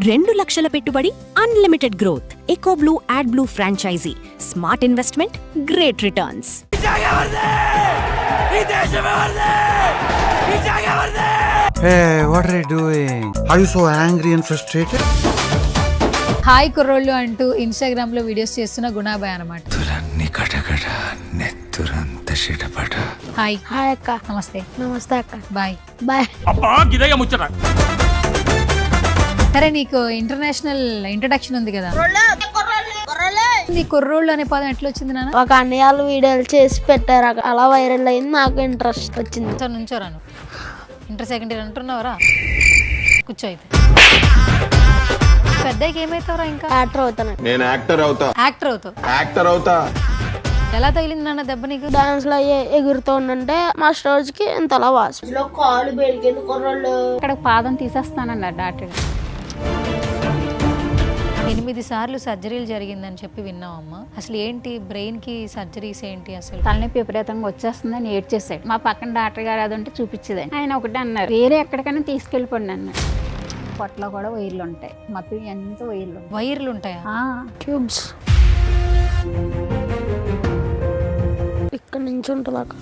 2 లక్షల పెట్టుబడి, unlimited growth. EcoBlue AdBlue franchise. Smart investment, great returns. Hey, what are you doing? Are you so angry and frustrated? Hi కుర్రోళ్ళు అంటూ Instagram లో videos చేస్తున్న గుణాబాయ్ అనమాట. Hi hi అక్క. నమస్తే. నమస్తే అక్క. Bye bye. సరే, నీకు ఇంటర్నేషనల్ ఇంట్రడక్షన్ ఉంది కదా, నీ కుర్రోళ్ళు అనే పదం ఎట్లా వచ్చింది నాన్న? ఒక అన్నయ్యలు వీడియోలు చేసి పెట్టారు అక్క. అలా వైరల్ అయింది, నాకు ఇంట్రెస్ట్ వచ్చింది. సార్ నుంచోరాను, ఇంటర్ సెకండ్ ఇయర్ అంటున్నావరా? కూర్చో. అయితే పెద్దకి ఏమైతావురా? ఇంకా యాక్టర్ అవుతాను. నేను యాక్టర్ అవుతా. యాక్టర్ అవుతావు? యాక్టర్ అవుతా. ఎలా తగిలింది నాన్న దెబ్బ నీకు? డాన్స్ లో ఎగురుతూ ఉండంటే మా స్టోర్స్ కి ఇంతలా వాసు కాలు బెలిగింది. కుర్రోళ్ళు ఇక్కడ పాదం తీసేస్తానన్నారు డాక్టర్. 8 సార్లు సర్జరీలు జరిగిందని చెప్పి విన్నామమ్మా. అసలు ఏంటి బ్రెయిన్ కి సర్జరీస్ ఏంటి? అసలు తలనొప్పి విపరీతంగా వచ్చేస్తుందని ఏడ్చేసాడు. మా పక్కన డాక్టర్ గారు అది ఉంటే చూపించేదండి. ఆయన ఒకటే అన్నారు, వేరే ఎక్కడికైనా తీసుకెళ్ళిపోండి అన్నారు. పొట్టలో కూడా వైర్లు ఉంటాయి, మొత్తం ఎంత వైర్లు. వైర్లు ఉంటాయా? ట్యూబ్స్ ఇక్కడ నుంచి ఉంటుంది అక్క.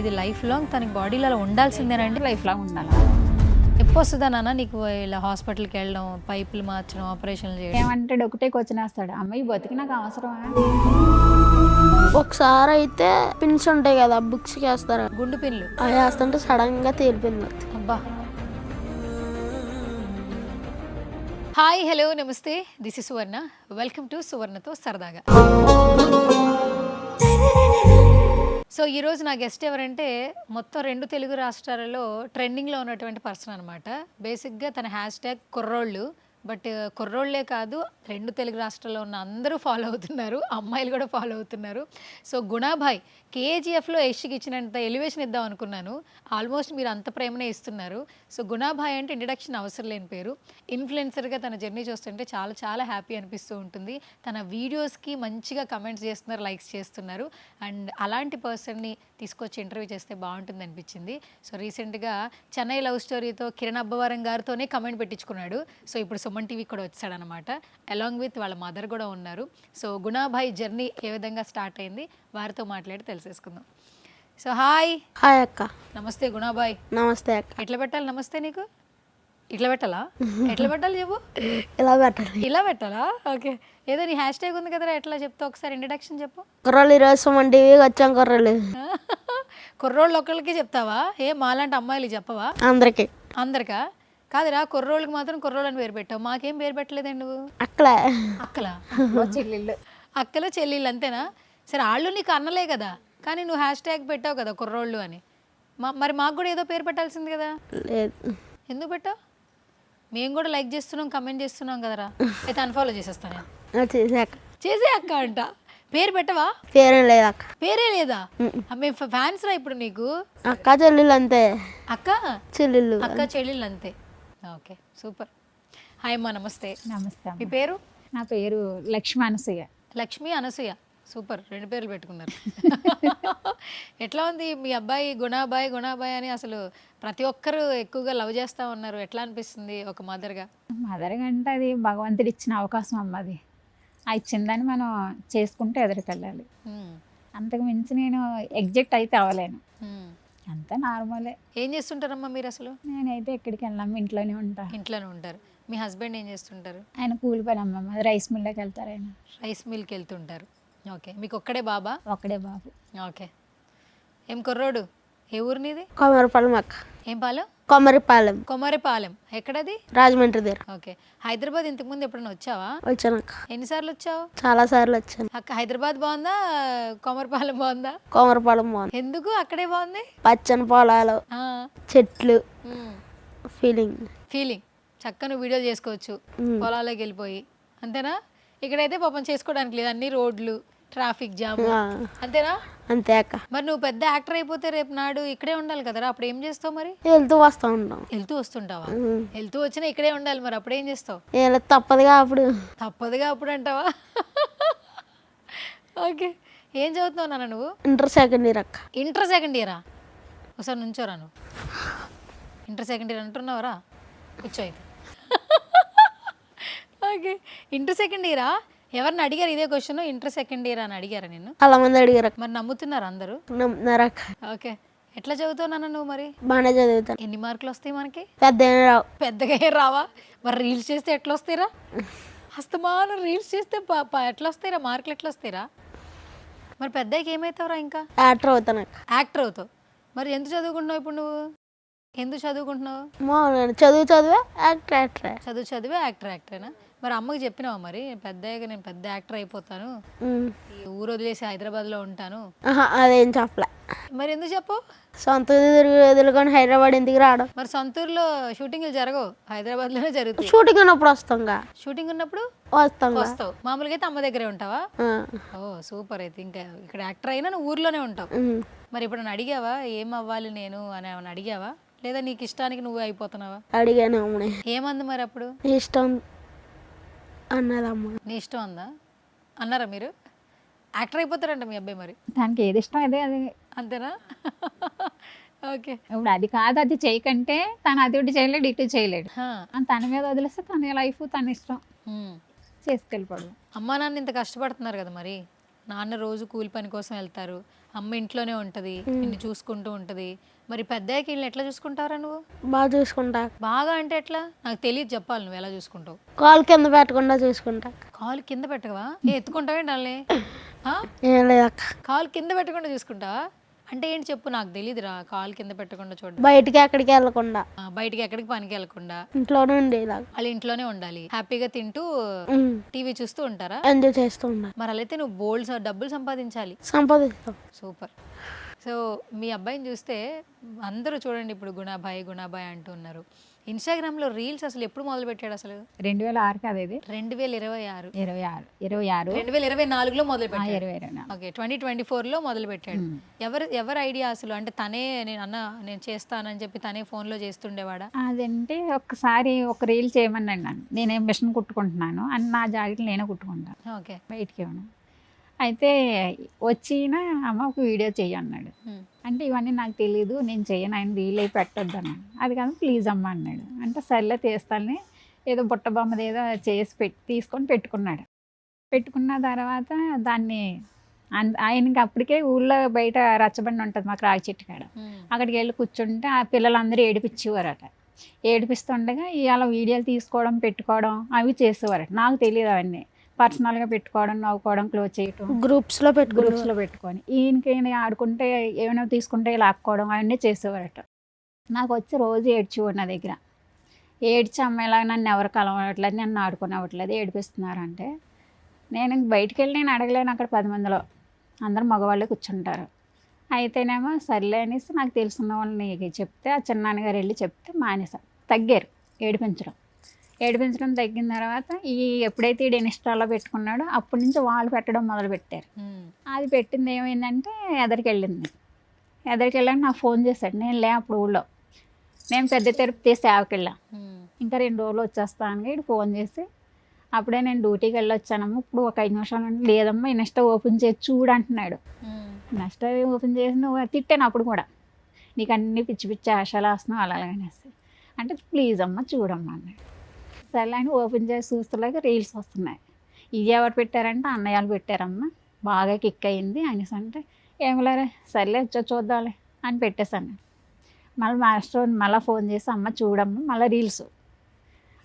ఇది లైఫ్ లాంగ్ తనకి బాడీలో అలా ఉండాల్సిందేనండి? లైఫ్ లాంగ్ ఉండాలి. ఎప్పుడు వస్తుందా నాన్న నీకు ఇలా హాస్పిటల్కి వెళ్ళడం, పైపులు మార్చడం, ఆపరేషన్లు చేయడం? ఏమంటాడు, ఒకటే క్వశ్చన్ వేస్తాడు, అమ్మాయి బతికి నాకు అవసరమా? ఒకసారి అయితే పిన్స్ ఉంటాయి కదా, బుక్స్ కి వేస్తారు, గుండు పిన్లు అవి వేస్తుంటే సడన్ గా తేలిపోయింది. అబ్బా. Hi, hello, namaste. This is Suvarna. Welcome to సువర్ణతో సరదాగా. సో ఈరోజు నా గెస్ట్ ఎవరంటే మొత్తం 2 తెలుగు రాష్ట్రాలలో ట్రెండింగ్లో ఉన్నటువంటి పర్సన్ అనమాట. బేసిక్గా తన హ్యాష్ట్యాగ్ కుర్రోళ్ళు. బట్ కుర్రోళ్లే కాదు, 2 తెలుగు రాష్ట్రాల్లో ఉన్న అందరూ ఫాలో అవుతున్నారు, అమ్మాయిలు కూడా ఫాలో అవుతున్నారు. సో గుణాబాయ్ కేజీఎఫ్లో యష్కి ఇచ్చినంత ఎలివేషన్ ఇద్దాం అనుకున్నాను. ఆల్మోస్ట్ మీరు అంత ప్రేమనే ఇస్తున్నారు. సో గుణాబాయ్ అంటే ఇంట్రడక్షన్ అవసరం లేని పేరు. ఇన్ఫ్లుయెన్సర్గా తన జర్నీ చూస్తుంటే చాలా చాలా హ్యాపీ అనిపిస్తూ ఉంటుంది. తన వీడియోస్కి మంచిగా కమెంట్స్ చేస్తున్నారు, లైక్స్ చేస్తున్నారు. అండ్ అలాంటి పర్సన్ని తీసుకొచ్చి ఇంటర్వ్యూ చేస్తే బాగుంటుంది అనిపించింది. సో రీసెంట్గా చెన్నై లవ్ స్టోరీతో కిరణ్ అబ్బవరం గారితోనే కమెంట్ పెట్టించుకున్నాడు. సో ఇప్పుడు సుమన్ టీవీ కూడా వచ్చాడనమాట. అలాంగ్ విత్ వాళ్ళ మదర్ కూడా ఉన్నారు. సో గుణాబాయ్ జర్నీ ఏ విధంగా స్టార్ట్ అయింది, వారితో మాట్లాడి తెలిసేసుకుందాం. So hi. హాయ్ అక్క. నమస్తే గుణాబాయ్. నమస్తే అక్క. ఎట్లా పెట్టాలి నమస్తే నీకు? ఇట్లా పెట్టాలా? ఎట్లా పెట్టాలి చెప్పు. ఇలా పెట్టాలి. ఇలా పెట్టాలా? ఓకే. ఏదో నీ హ్యాష్ ట్యాగ్ ఉంది కదరా, ఎట్లా చెప్తావు ఒకసారి ఇంట్రడక్షన్ చెప్పు. కుర్రోళ్ళు ఈరోజు సుమన్ టీవీ వచ్చాం. కుర్రోళ్ళు కుర్రోళ్ళు ఒక్కళ్ళకి చెప్తావా? ఏ మాలాంటి అమ్మాయిలు చెప్పవా? అందరికి. అందరికా? కాదురా, కుర్రోళ్ళకి మాత్రం కుర్రోళ్ళు అని పేరు పెట్టావు, మాకేం పేరు పెట్టలేదండి నువ్వు? అక్కలే. అక్కలా? చెల్లెళ్ళు. అక్కలు చెల్లెళ్ళు అంతేనా? సరే, వాళ్ళు నీకు అన్నలే కదా, కానీ నువ్వు హ్యాష్ ట్యాగ్ పెట్టావు కదా కుర్రోళ్ళు అని. మరి మాకు కూడా ఏదో పేరు పెట్టాల్సింది కదా? లేదు. ఎందుకు పెట్టావు? మేము కూడా లైక్ చేస్తున్నాం, కమెంట్ చేస్తున్నాం కదరా. అయితే అన్ఫాలో చేసేస్తాను. చేసాక చేసే అక్క అంట. పేరు పెట్టవా? పేరేం లేదు అక్క. పేరే లేదా? మేము ఫ్యాన్స్ రా ఇప్పుడు నీకు. అక్క చెల్లెళ్ళు అంతే. అక్క చెల్లెళ్ళు. అక్క చెల్లెళ్ళు అంతే. Okay, super. హాయ్ అమ్మా, నమస్తే. నమస్తే. మీ పేరు? నా పేరు లక్ష్మీ అనసూయ. లక్ష్మి అనసూయ. సూపర్, 2 పేర్లు పెట్టుకున్నారు. ఎట్లా ఉంది మీ అబ్బాయి గుణాబాయ్? గుణాబాయ్ అని అసలు ప్రతి ఒక్కరు ఎక్కువగా లవ్ చేస్తూ ఉన్నారు. ఎట్లా అనిపిస్తుంది ఒక మదర్గా? మదర్ అంటే అది భగవంతుడు ఇచ్చిన అవకాశం అమ్మది. ఆ ఇచ్చిందని మనం చేసుకుంటే ఎదురుకెళ్ళాలి. అంతకు మించి నేను ఎగ్జెక్ట్ అయితే అవ్వలేను. అంతా నార్మలే. ఏం చేస్తుంటారమ్మా మీరు అసలు? నేనైతే ఎక్కడికి వెళ్ళాము, ఇంట్లోనే ఉంటా. ఇంట్లోనే ఉంటారు. మీ హస్బెండ్ ఏం చేస్తుంటారు? ఆయన కూలి పని అమ్మ, రైస్ మిల్లోకి వెళ్తారు. ఆయన రైస్ మిల్కి వెళ్తుంటారు. ఓకే. మీకు ఒక్కడే బాబా? ఒక్కడే బాబు. ఓకే. ఏం కుర్రోడు? ఏ ఊరు నీది? కొమరపాలెం అక్క. ఏం పాలెం? కొమరపాలెం. కొమరపాలెం. ఎక్కడది? రాజమండ్రి దగ్గర. ఓకే. హైదరాబాద్ ఇంతకుముందు ఎప్పుడైనా వచ్చావా? వచ్చాను అక్క. ఎన్నిసార్లు వచ్చావు? చాలా సార్లు వచ్చాను అక్క. హైదరాబాద్ బాగుందా, కొమరపాలెం బాగుందా? కొమరపాలెం బాగుంది. ఎందుకు అక్కడే బాగుంది? పచ్చని పొలాలు, చెట్లు, ఫీలింగ్. చక్కగా నువ్వు వీడియోలు చేసుకోవచ్చు పొలాల్లోకి వెళ్ళిపోయి, అంతేనా? ఇక్కడైతే పాపం చేసుకోవడానికి లేదు, అన్ని రోడ్లు, ట్రాఫిక్ జామ్, అంతేనా? అంతే అక్క. మరి నువ్వు పెద్ద యాక్టర్ అయిపోతే రేపు నాడు ఇక్కడే ఉండాలి కదరా, అప్పుడు ఏం చేస్తావు మరి? వెళ్తూ వస్తూ ఉంటాం. వెళ్తూ వస్తుంటావా? వెళ్తూ వచ్చినా ఇక్కడే ఉండాలి, మరి అప్పుడు ఏం చేస్తావు? తప్పదుగా అప్పుడు. తప్పదుగా అప్పుడు అంటావా? ఓకే. ఏం చదువుతున్నావు నాన్న నువ్వు? ఇంటర్ సెకండ్ ఇయర్ అక్క. ఇంటర్ సెకండ్ ఇయరా? ఒకసారి నుంచోరా. నువ్వు ఇంటర్ సెకండ్ ఇయర్ అంటున్నావరా? కూర్చో. అయితే ఓకే. ఇంటర్ సెకండ్ ఇయరా? ఎవరిని అడిగారు ఇదే క్వశ్చన్? ఇంటర్ సెకండ్ ఇయర్ అని అడిగారా నిన్ను? చాలా మంది అడిగారు అక్క. మరి నమ్ముతున్నారు అందరూ? నమ్ముతున్నారు అక్క. ఓకే. ఎట్లా చదువుతున్నాను నువ్వు మరి? బాగానే చదువుతాను. ఎన్ని మార్కులు వస్తాయి మనకి? పెద్ద ఏం రావు. పెద్దగా ఏం రావా? మరి రీల్స్ చేస్తే ఎట్లా వస్తాయిరా? అస్తమానం రీల్స్ చేస్తే ఎట్లా వస్తాయిరా మార్కులు? ఎట్లా వస్తాయిరా? మరి పెద్దకి ఏమవుతావురా? ఇంకా యాక్టర్ అవుతాను అక్క. యాక్టర్ అవుతావు. మరి ఎందుకు చదువుకుంటున్నావు ఇప్పుడు నువ్వు? ఎందుకు చదువుకుంటున్నావు? నేను చదివే యాక్టర్. చదివే యాక్టరేనా? మరి అమ్మకి చెప్పినావా మరి పెద్దయ్యాక నేను పెద్ద యాక్టర్ అయిపోతాను, ఈ ఊరు వదిలేసి హైదరాబాద్లో ఉంటాను? అదేం చెప్పలే. మరి ఎందుకు చెప్పు? సొంత వదులుకొని హైదరాబాద్ ఎందుకు రావడం? మరి సొంతూరులో షూటింగ్లు జరగవు, హైదరాబాద్లోనే జరుగుతాయి. షూటింగ్ ఉన్నప్పుడు వస్తాం. షూటింగ్ ఉన్నప్పుడు వస్తావు. మామూలుగా అయితే అమ్మ దగ్గరే ఉంటావా? ఓ సూపర్. అయితే ఇంకా ఇక్కడ యాక్టర్ అయినా నువ్వు ఊర్లోనే ఉంటావు. మరి ఇప్పుడు నన్ను అడిగావా ఏం అవ్వాలి నేను అని ఏమన్నా అడిగావా? లేదా నీకు ఇష్టానికి నువ్వు అయిపోతున్నావా? అడిగాను అమ్మని. ఏమంది మరి అప్పుడు? ఇష్టం అన్నదమ్మ. నీ ఇష్టం అందా? అన్నారా మీరు? యాక్టర్ అయిపోతారంట మీ అబ్బాయి మరి? దానికి ఏది ఇష్టం అదే అది. అంతేనా? ఓకే. ఇప్పుడు అది కాదు అది చేయకంటే తను అది ఒకటి చేయలేడు ఇటు చేయలేడు. తన మీద వదిలేస్తే తన లైఫ్ తన ఇష్టం చేసుకెళ్ళిపోడు. అమ్మా నాన్న ఇంత కష్టపడుతున్నారు కదా, మరి నాన్న రోజు కూలి పని కోసం వెళ్తారు, అమ్మ ఇంట్లోనే ఉంటుంది, నిన్ను చూసుకుంటూ ఉంటుంది. మరి పెద్దయ్యకి వీళ్ళని ఎట్లా చూసుకుంటారా నువ్వు? బాగా చూసుకుంటా. బాగా అంటే ఎట్లా? నాకు తెలియదు, చెప్పాలి నువ్వు ఎలా చూసుకుంటావు. కాలు కింద పెట్టకుండా చూసుకుంటా. కాలు కింద పెట్టవా? ఎత్తుకుంటావేంటి వాళ్ళని? ఏం లేదక్క. కాలు కింద పెట్టకుండా చూసుకుంటావా అంటే ఏంటి చెప్పు? నాకు తెలియదురా. కాలు కింద పెట్టకుండా చూడండి. బయటికి ఎక్కడికి వెళ్ళకుండా, బయటికి ఎక్కడికి పనికి వెళ్ళకుండా ఇంట్లోనే ఉండేలాగా. వాళ్ళ ఇంట్లోనే ఉండాలి, హ్యాపీగా తింటూ టీవీ చూస్తూ ఉంటారా? ఎంజాయ్ చేస్తూ ఉండాలి. మరి అలా అయితే నువ్వు బోల్డ్ డబ్బులు సంపాదించాలి. సంపాదిస్తాం. సూపర్. సో మీ అబ్బాయిని చూస్తే అందరూ చూడండి ఇప్పుడు గుణాబాయ్ అంటున్నారు. ఇన్స్టాగ్రామ్లో రీల్స్ అసలు ఎప్పుడు మొదలు పెట్టాడు? అసలు 2006 కాదు ఇది, 2026. 2024 2024లో మొదలు పెట్టాడు. ఓకే, 2024లో మొదలు పెట్టాడు. ఎవరు ఐడియా అసలు? అంటే తనే నేను చేస్తానని చెప్పి తనే ఫోన్లో చేస్తుండేవాడా? అదంటే ఒకసారి ఒక రీల్ చేయమన్నాడు నన్ను. నేనేం మిషన్ కుట్టుకుంటున్నాను అని నా జాకెట్లు నేనే కుట్టుకుంటాను. ఓకే. బయటికి ఇవ్వను. అయితే వచ్చిన అమ్మ ఒక వీడియో చెయ్యి అన్నాడు. అంటే ఇవన్నీ నాకు తెలియదు, నేను చెయ్యను, ఆయన రీల్ అయి పెట్టొద్దు అన్నాడు. అది కాదు ప్లీజ్ అమ్మ అన్నాడు. అంటే సర్లే తీస్తానని ఏదో బుట్ట బొమ్మది ఏదో చేసి తీసుకొని పెట్టుకున్నాడు. పెట్టుకున్న తర్వాత దాన్ని ఆయనకి అప్పటికే ఊళ్ళో బయట రచ్చబండి ఉంటుంది మాకు రాగి చెట్టు కాడ. అక్కడికి వెళ్ళి కూర్చుంటే ఆ పిల్లలందరూ ఏడిపించేవారట. ఏడిపిస్తుండగా ఇవాళ వీడియోలు తీసుకోవడం పెట్టుకోవడం అవి చేసేవారట. నాకు తెలియదు అవన్నీ. పర్సనల్గా పెట్టుకోవడం, నవ్వుకోవడం, క్లోజ్ చేయటం, గ్రూప్స్లో పెట్టుకొని ఈయనకి ఆడుకుంటే ఏమైనా తీసుకుంటే లాక్కోవడం అవన్నీ చేసేవారట. నాకు వచ్చి రోజు ఏడ్చేవాడు నా దగ్గర. ఏడ్చి అమ్మాయిలా నన్ను ఎవరు కలవట్లేదు, నన్ను ఆడుకునేవట్లేదు, ఏడిపిస్తున్నారంటే నేను బయటికి వెళ్ళి నేను అడగలేను. అక్కడ 10 మందిలో అందరు మగవాళ్ళే కూర్చుంటారు. అయితేనేమో సర్లే అనేసి నాకు తెలుసున్న వాళ్ళని చెప్తే ఆ చిన్నాన్నగారు వెళ్ళి చెప్తే మానేసారు. తగ్గారు ఏడిపించడం తగ్గిన తర్వాత ఎప్పుడైతే ఈ ఇన్స్టాలో పెట్టుకున్నాడో అప్పటి నుంచి వాళ్ళు పెట్టడం మొదలుపెట్టారు. అది పెట్టింది ఏమైందంటే ఎదరికి వెళ్ళాక నాకు ఫోన్ చేశాడు. నేను అప్పుడు ఊళ్ళో నేను పెద్ద తిరుపతి సేవకి వెళ్ళా. ఇంకా 2 రోజులు వచ్చేస్తాను. ఇటు ఫోన్ చేసి అప్పుడే నేను డ్యూటీకి వెళ్ళి వచ్చానమ్మా, ఇప్పుడు ఒక 5 నిమిషాలు అంటే లేదమ్మా ఇన్స్టా ఓపెన్ చేసి చూడు అంటున్నాడు. ఇన్స్టా ఓపెన్ చేసి నువ్వు తిట్టాను అప్పుడు కూడా, నీకు అన్ని పిచ్చి పిచ్చి ఆశలు వస్తున్నావు అలాగనేసి. అంటే ప్లీజ్ అమ్మ చూడమ్మా అన్నాడు. సరే అని ఓపెన్ చేసి చూస్తలేక రీల్స్ వస్తున్నాయి. ఇది ఎవరు పెట్టారంటే అన్నయ్యలు పెట్టారమ్మ, బాగా కిక్ అయింది అనేసి. అంటే ఏమిలేరే సర్లే చూద్దాంలే అని పెట్టేశాను. మళ్ళీ మాస్టర్ మళ్ళీ ఫోన్ చేసి అమ్మ చూడమ్మ మళ్ళీ రీల్స్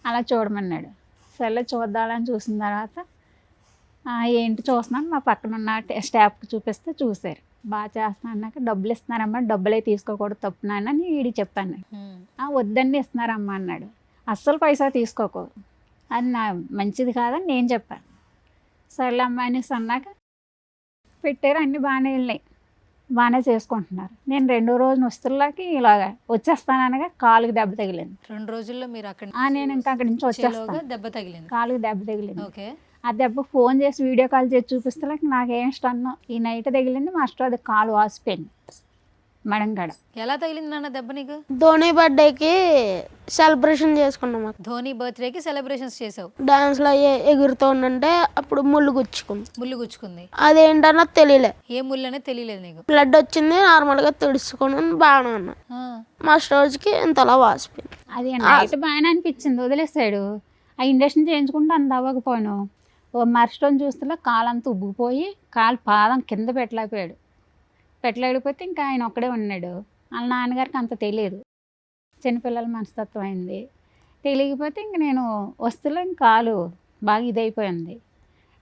అలా చూడమన్నాడు. సర్లే చూద్దామని చూసిన తర్వాత ఏంటి చూస్తున్నాను, మా పక్కన ఉన్న స్టాఫ్కి చూపిస్తే చూశారు. బాగా చేస్తున్నా అన్నాక డబ్బులు ఇస్తున్నారమ్మా, డబ్బులే తీసుకోకూడదు తప్పునాన్న అని వీడికి చెప్పాను. వద్దండి ఇస్తున్నారమ్మా అన్నాడు. అస్సలు పైసా తీసుకోకు, అది నా మంచిది కాదని నేను చెప్పాను. సర్లే అమ్మ అనేసి అన్నాక పెట్టారు. అన్నీ బాగానే వెళ్ళినాయి, బాగానే చేసుకుంటున్నారు. నేను 2వ రోజు వస్తువులకి ఇలాగా వచ్చేస్తాననగా కాలుకి దెబ్బ తగిలింది. 2 రోజుల్లో మీరు అక్కడ నేను ఇంకా అక్కడి నుంచి వచ్చేస్తాను. దెబ్బ తగిలింది, కాలుకి దెబ్బ తగిలింది. ఓకే. ఆ దెబ్బ ఫోన్ చేసి వీడియో కాల్ చేసి చూపిస్తే నాకేం ఇష్టం. ఈ నైట్ తగిలింది మాస్టర్, అది కాలు వాసిపోయింది మడంగాడ. ఎలా తగిలింది నాన్న దెబ్బ నీకు? ధోని బర్త్డేకి సెలబ్రేషన్ చేసుకున్నాం. ధోని బర్త్డేకి సెలబ్రేషన్స్ చేసావు. డాన్స్లో ఎగురుతూ ఉండంటే అప్పుడు ముళ్ళు గుచ్చుకుంది. అదేంటన్నా తెలియలే. ఏ ముళ్ళు అనేది తెలియలేదు నీకు? బ్లడ్ వచ్చింది, నార్మల్గా తుడుచుకొని బాగానే ఉన్నా. మా స్టోర్స్కి ఇంతలా వాసిపోయింది. అది నైట్ బాగానే అనిపించింది, వదిలేసాడు. ఆ ఇంజక్షన్ చేయించుకుంటే అంత అవ్వకపోయాను. ఓ మరుసటి చూస్తే కాలంతా ఉబ్బిపోయి పాదం కింద పెట్టలేకపోతే ఇంకా ఆయన ఒక్కడే ఉన్నాడు. వాళ్ళ నాన్నగారికి అంత తెలియదు. చిన్నపిల్లల మనస్తత్వం అయింది. తెలియకపోతే ఇంక నేను వస్తువులో కాలు బాగా ఇదైపోయింది.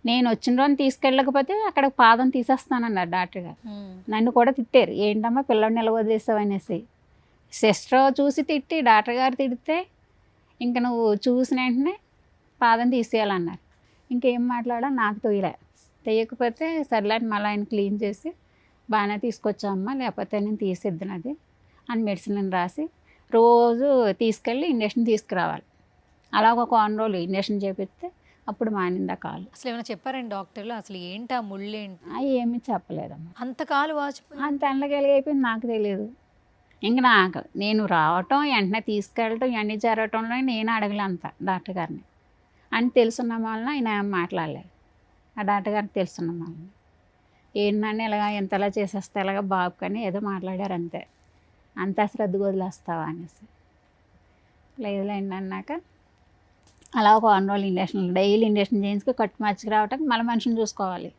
నేను వచ్చిన రోజు తీసుకెళ్ళకపోతే అక్కడ పాదం తీసేస్తానన్నారు డాక్టర్ గారు. నన్ను కూడా తిట్టారు, ఏంటమ్మా పిల్లడిని ఎలా వదిలేసావు అనేసి. సిస్టర్ చూసి తిట్టి డాక్టర్ గారు తిడితే ఇంక నువ్వు చూసిన వెంటనే పాదం తీసేయాలన్నారు. ఇంకేం మాట్లాడా నాకు తెలియకపోతే సర్లేని మళ్ళీ ఆయన క్లీన్ చేసి బాగానే తీసుకొచ్చామ్మా, లేకపోతే నేను తీసిద్దునది అని మెడిసిన్ రాసి రోజు తీసుకెళ్ళి ఇంజక్షన్ తీసుకురావాలి. అలా ఒక 1 రోజులు ఇంజక్షన్ చేపిస్తే అప్పుడు మానిందా కాలు. అసలు ఏమైనా చెప్పారండి డాక్టర్లు అసలు ఏంటి ఆ ముళ్ళు ఏంటి? ఏమీ చెప్పలేదమ్మా. అంత కాలు వాచిపోయి అంత ఎండగలిగిపోయింది, నాకు తెలియదు. ఇంక నేను రావటం వెంటనే తీసుకెళ్ళటం ఇవన్నీ జరగటంలో నేను అడగలే అంత డాక్టర్ గారిని అని తెలుసున్న వలన ఆయన మాట్లాడలేదు. ఆ డాక్టర్ గారికి తెలుసున్న వలన ఏంటని ఇలాగ ఎంతలా చేసేస్తే ఇలాగ బాబు కానీ ఏదో మాట్లాడారు అంతే. అంత శ్రద్ధ వదిలేస్తావా అనేసి. లేదులేండి అన్నాక అలా ఒక 1 రోజులు ఇంజక్షన్, డైలీ ఇంజక్షన్ చేయించుకు కట్టు మార్చికి రావటానికి మళ్ళీ మనిషిని చూసుకోవాలి.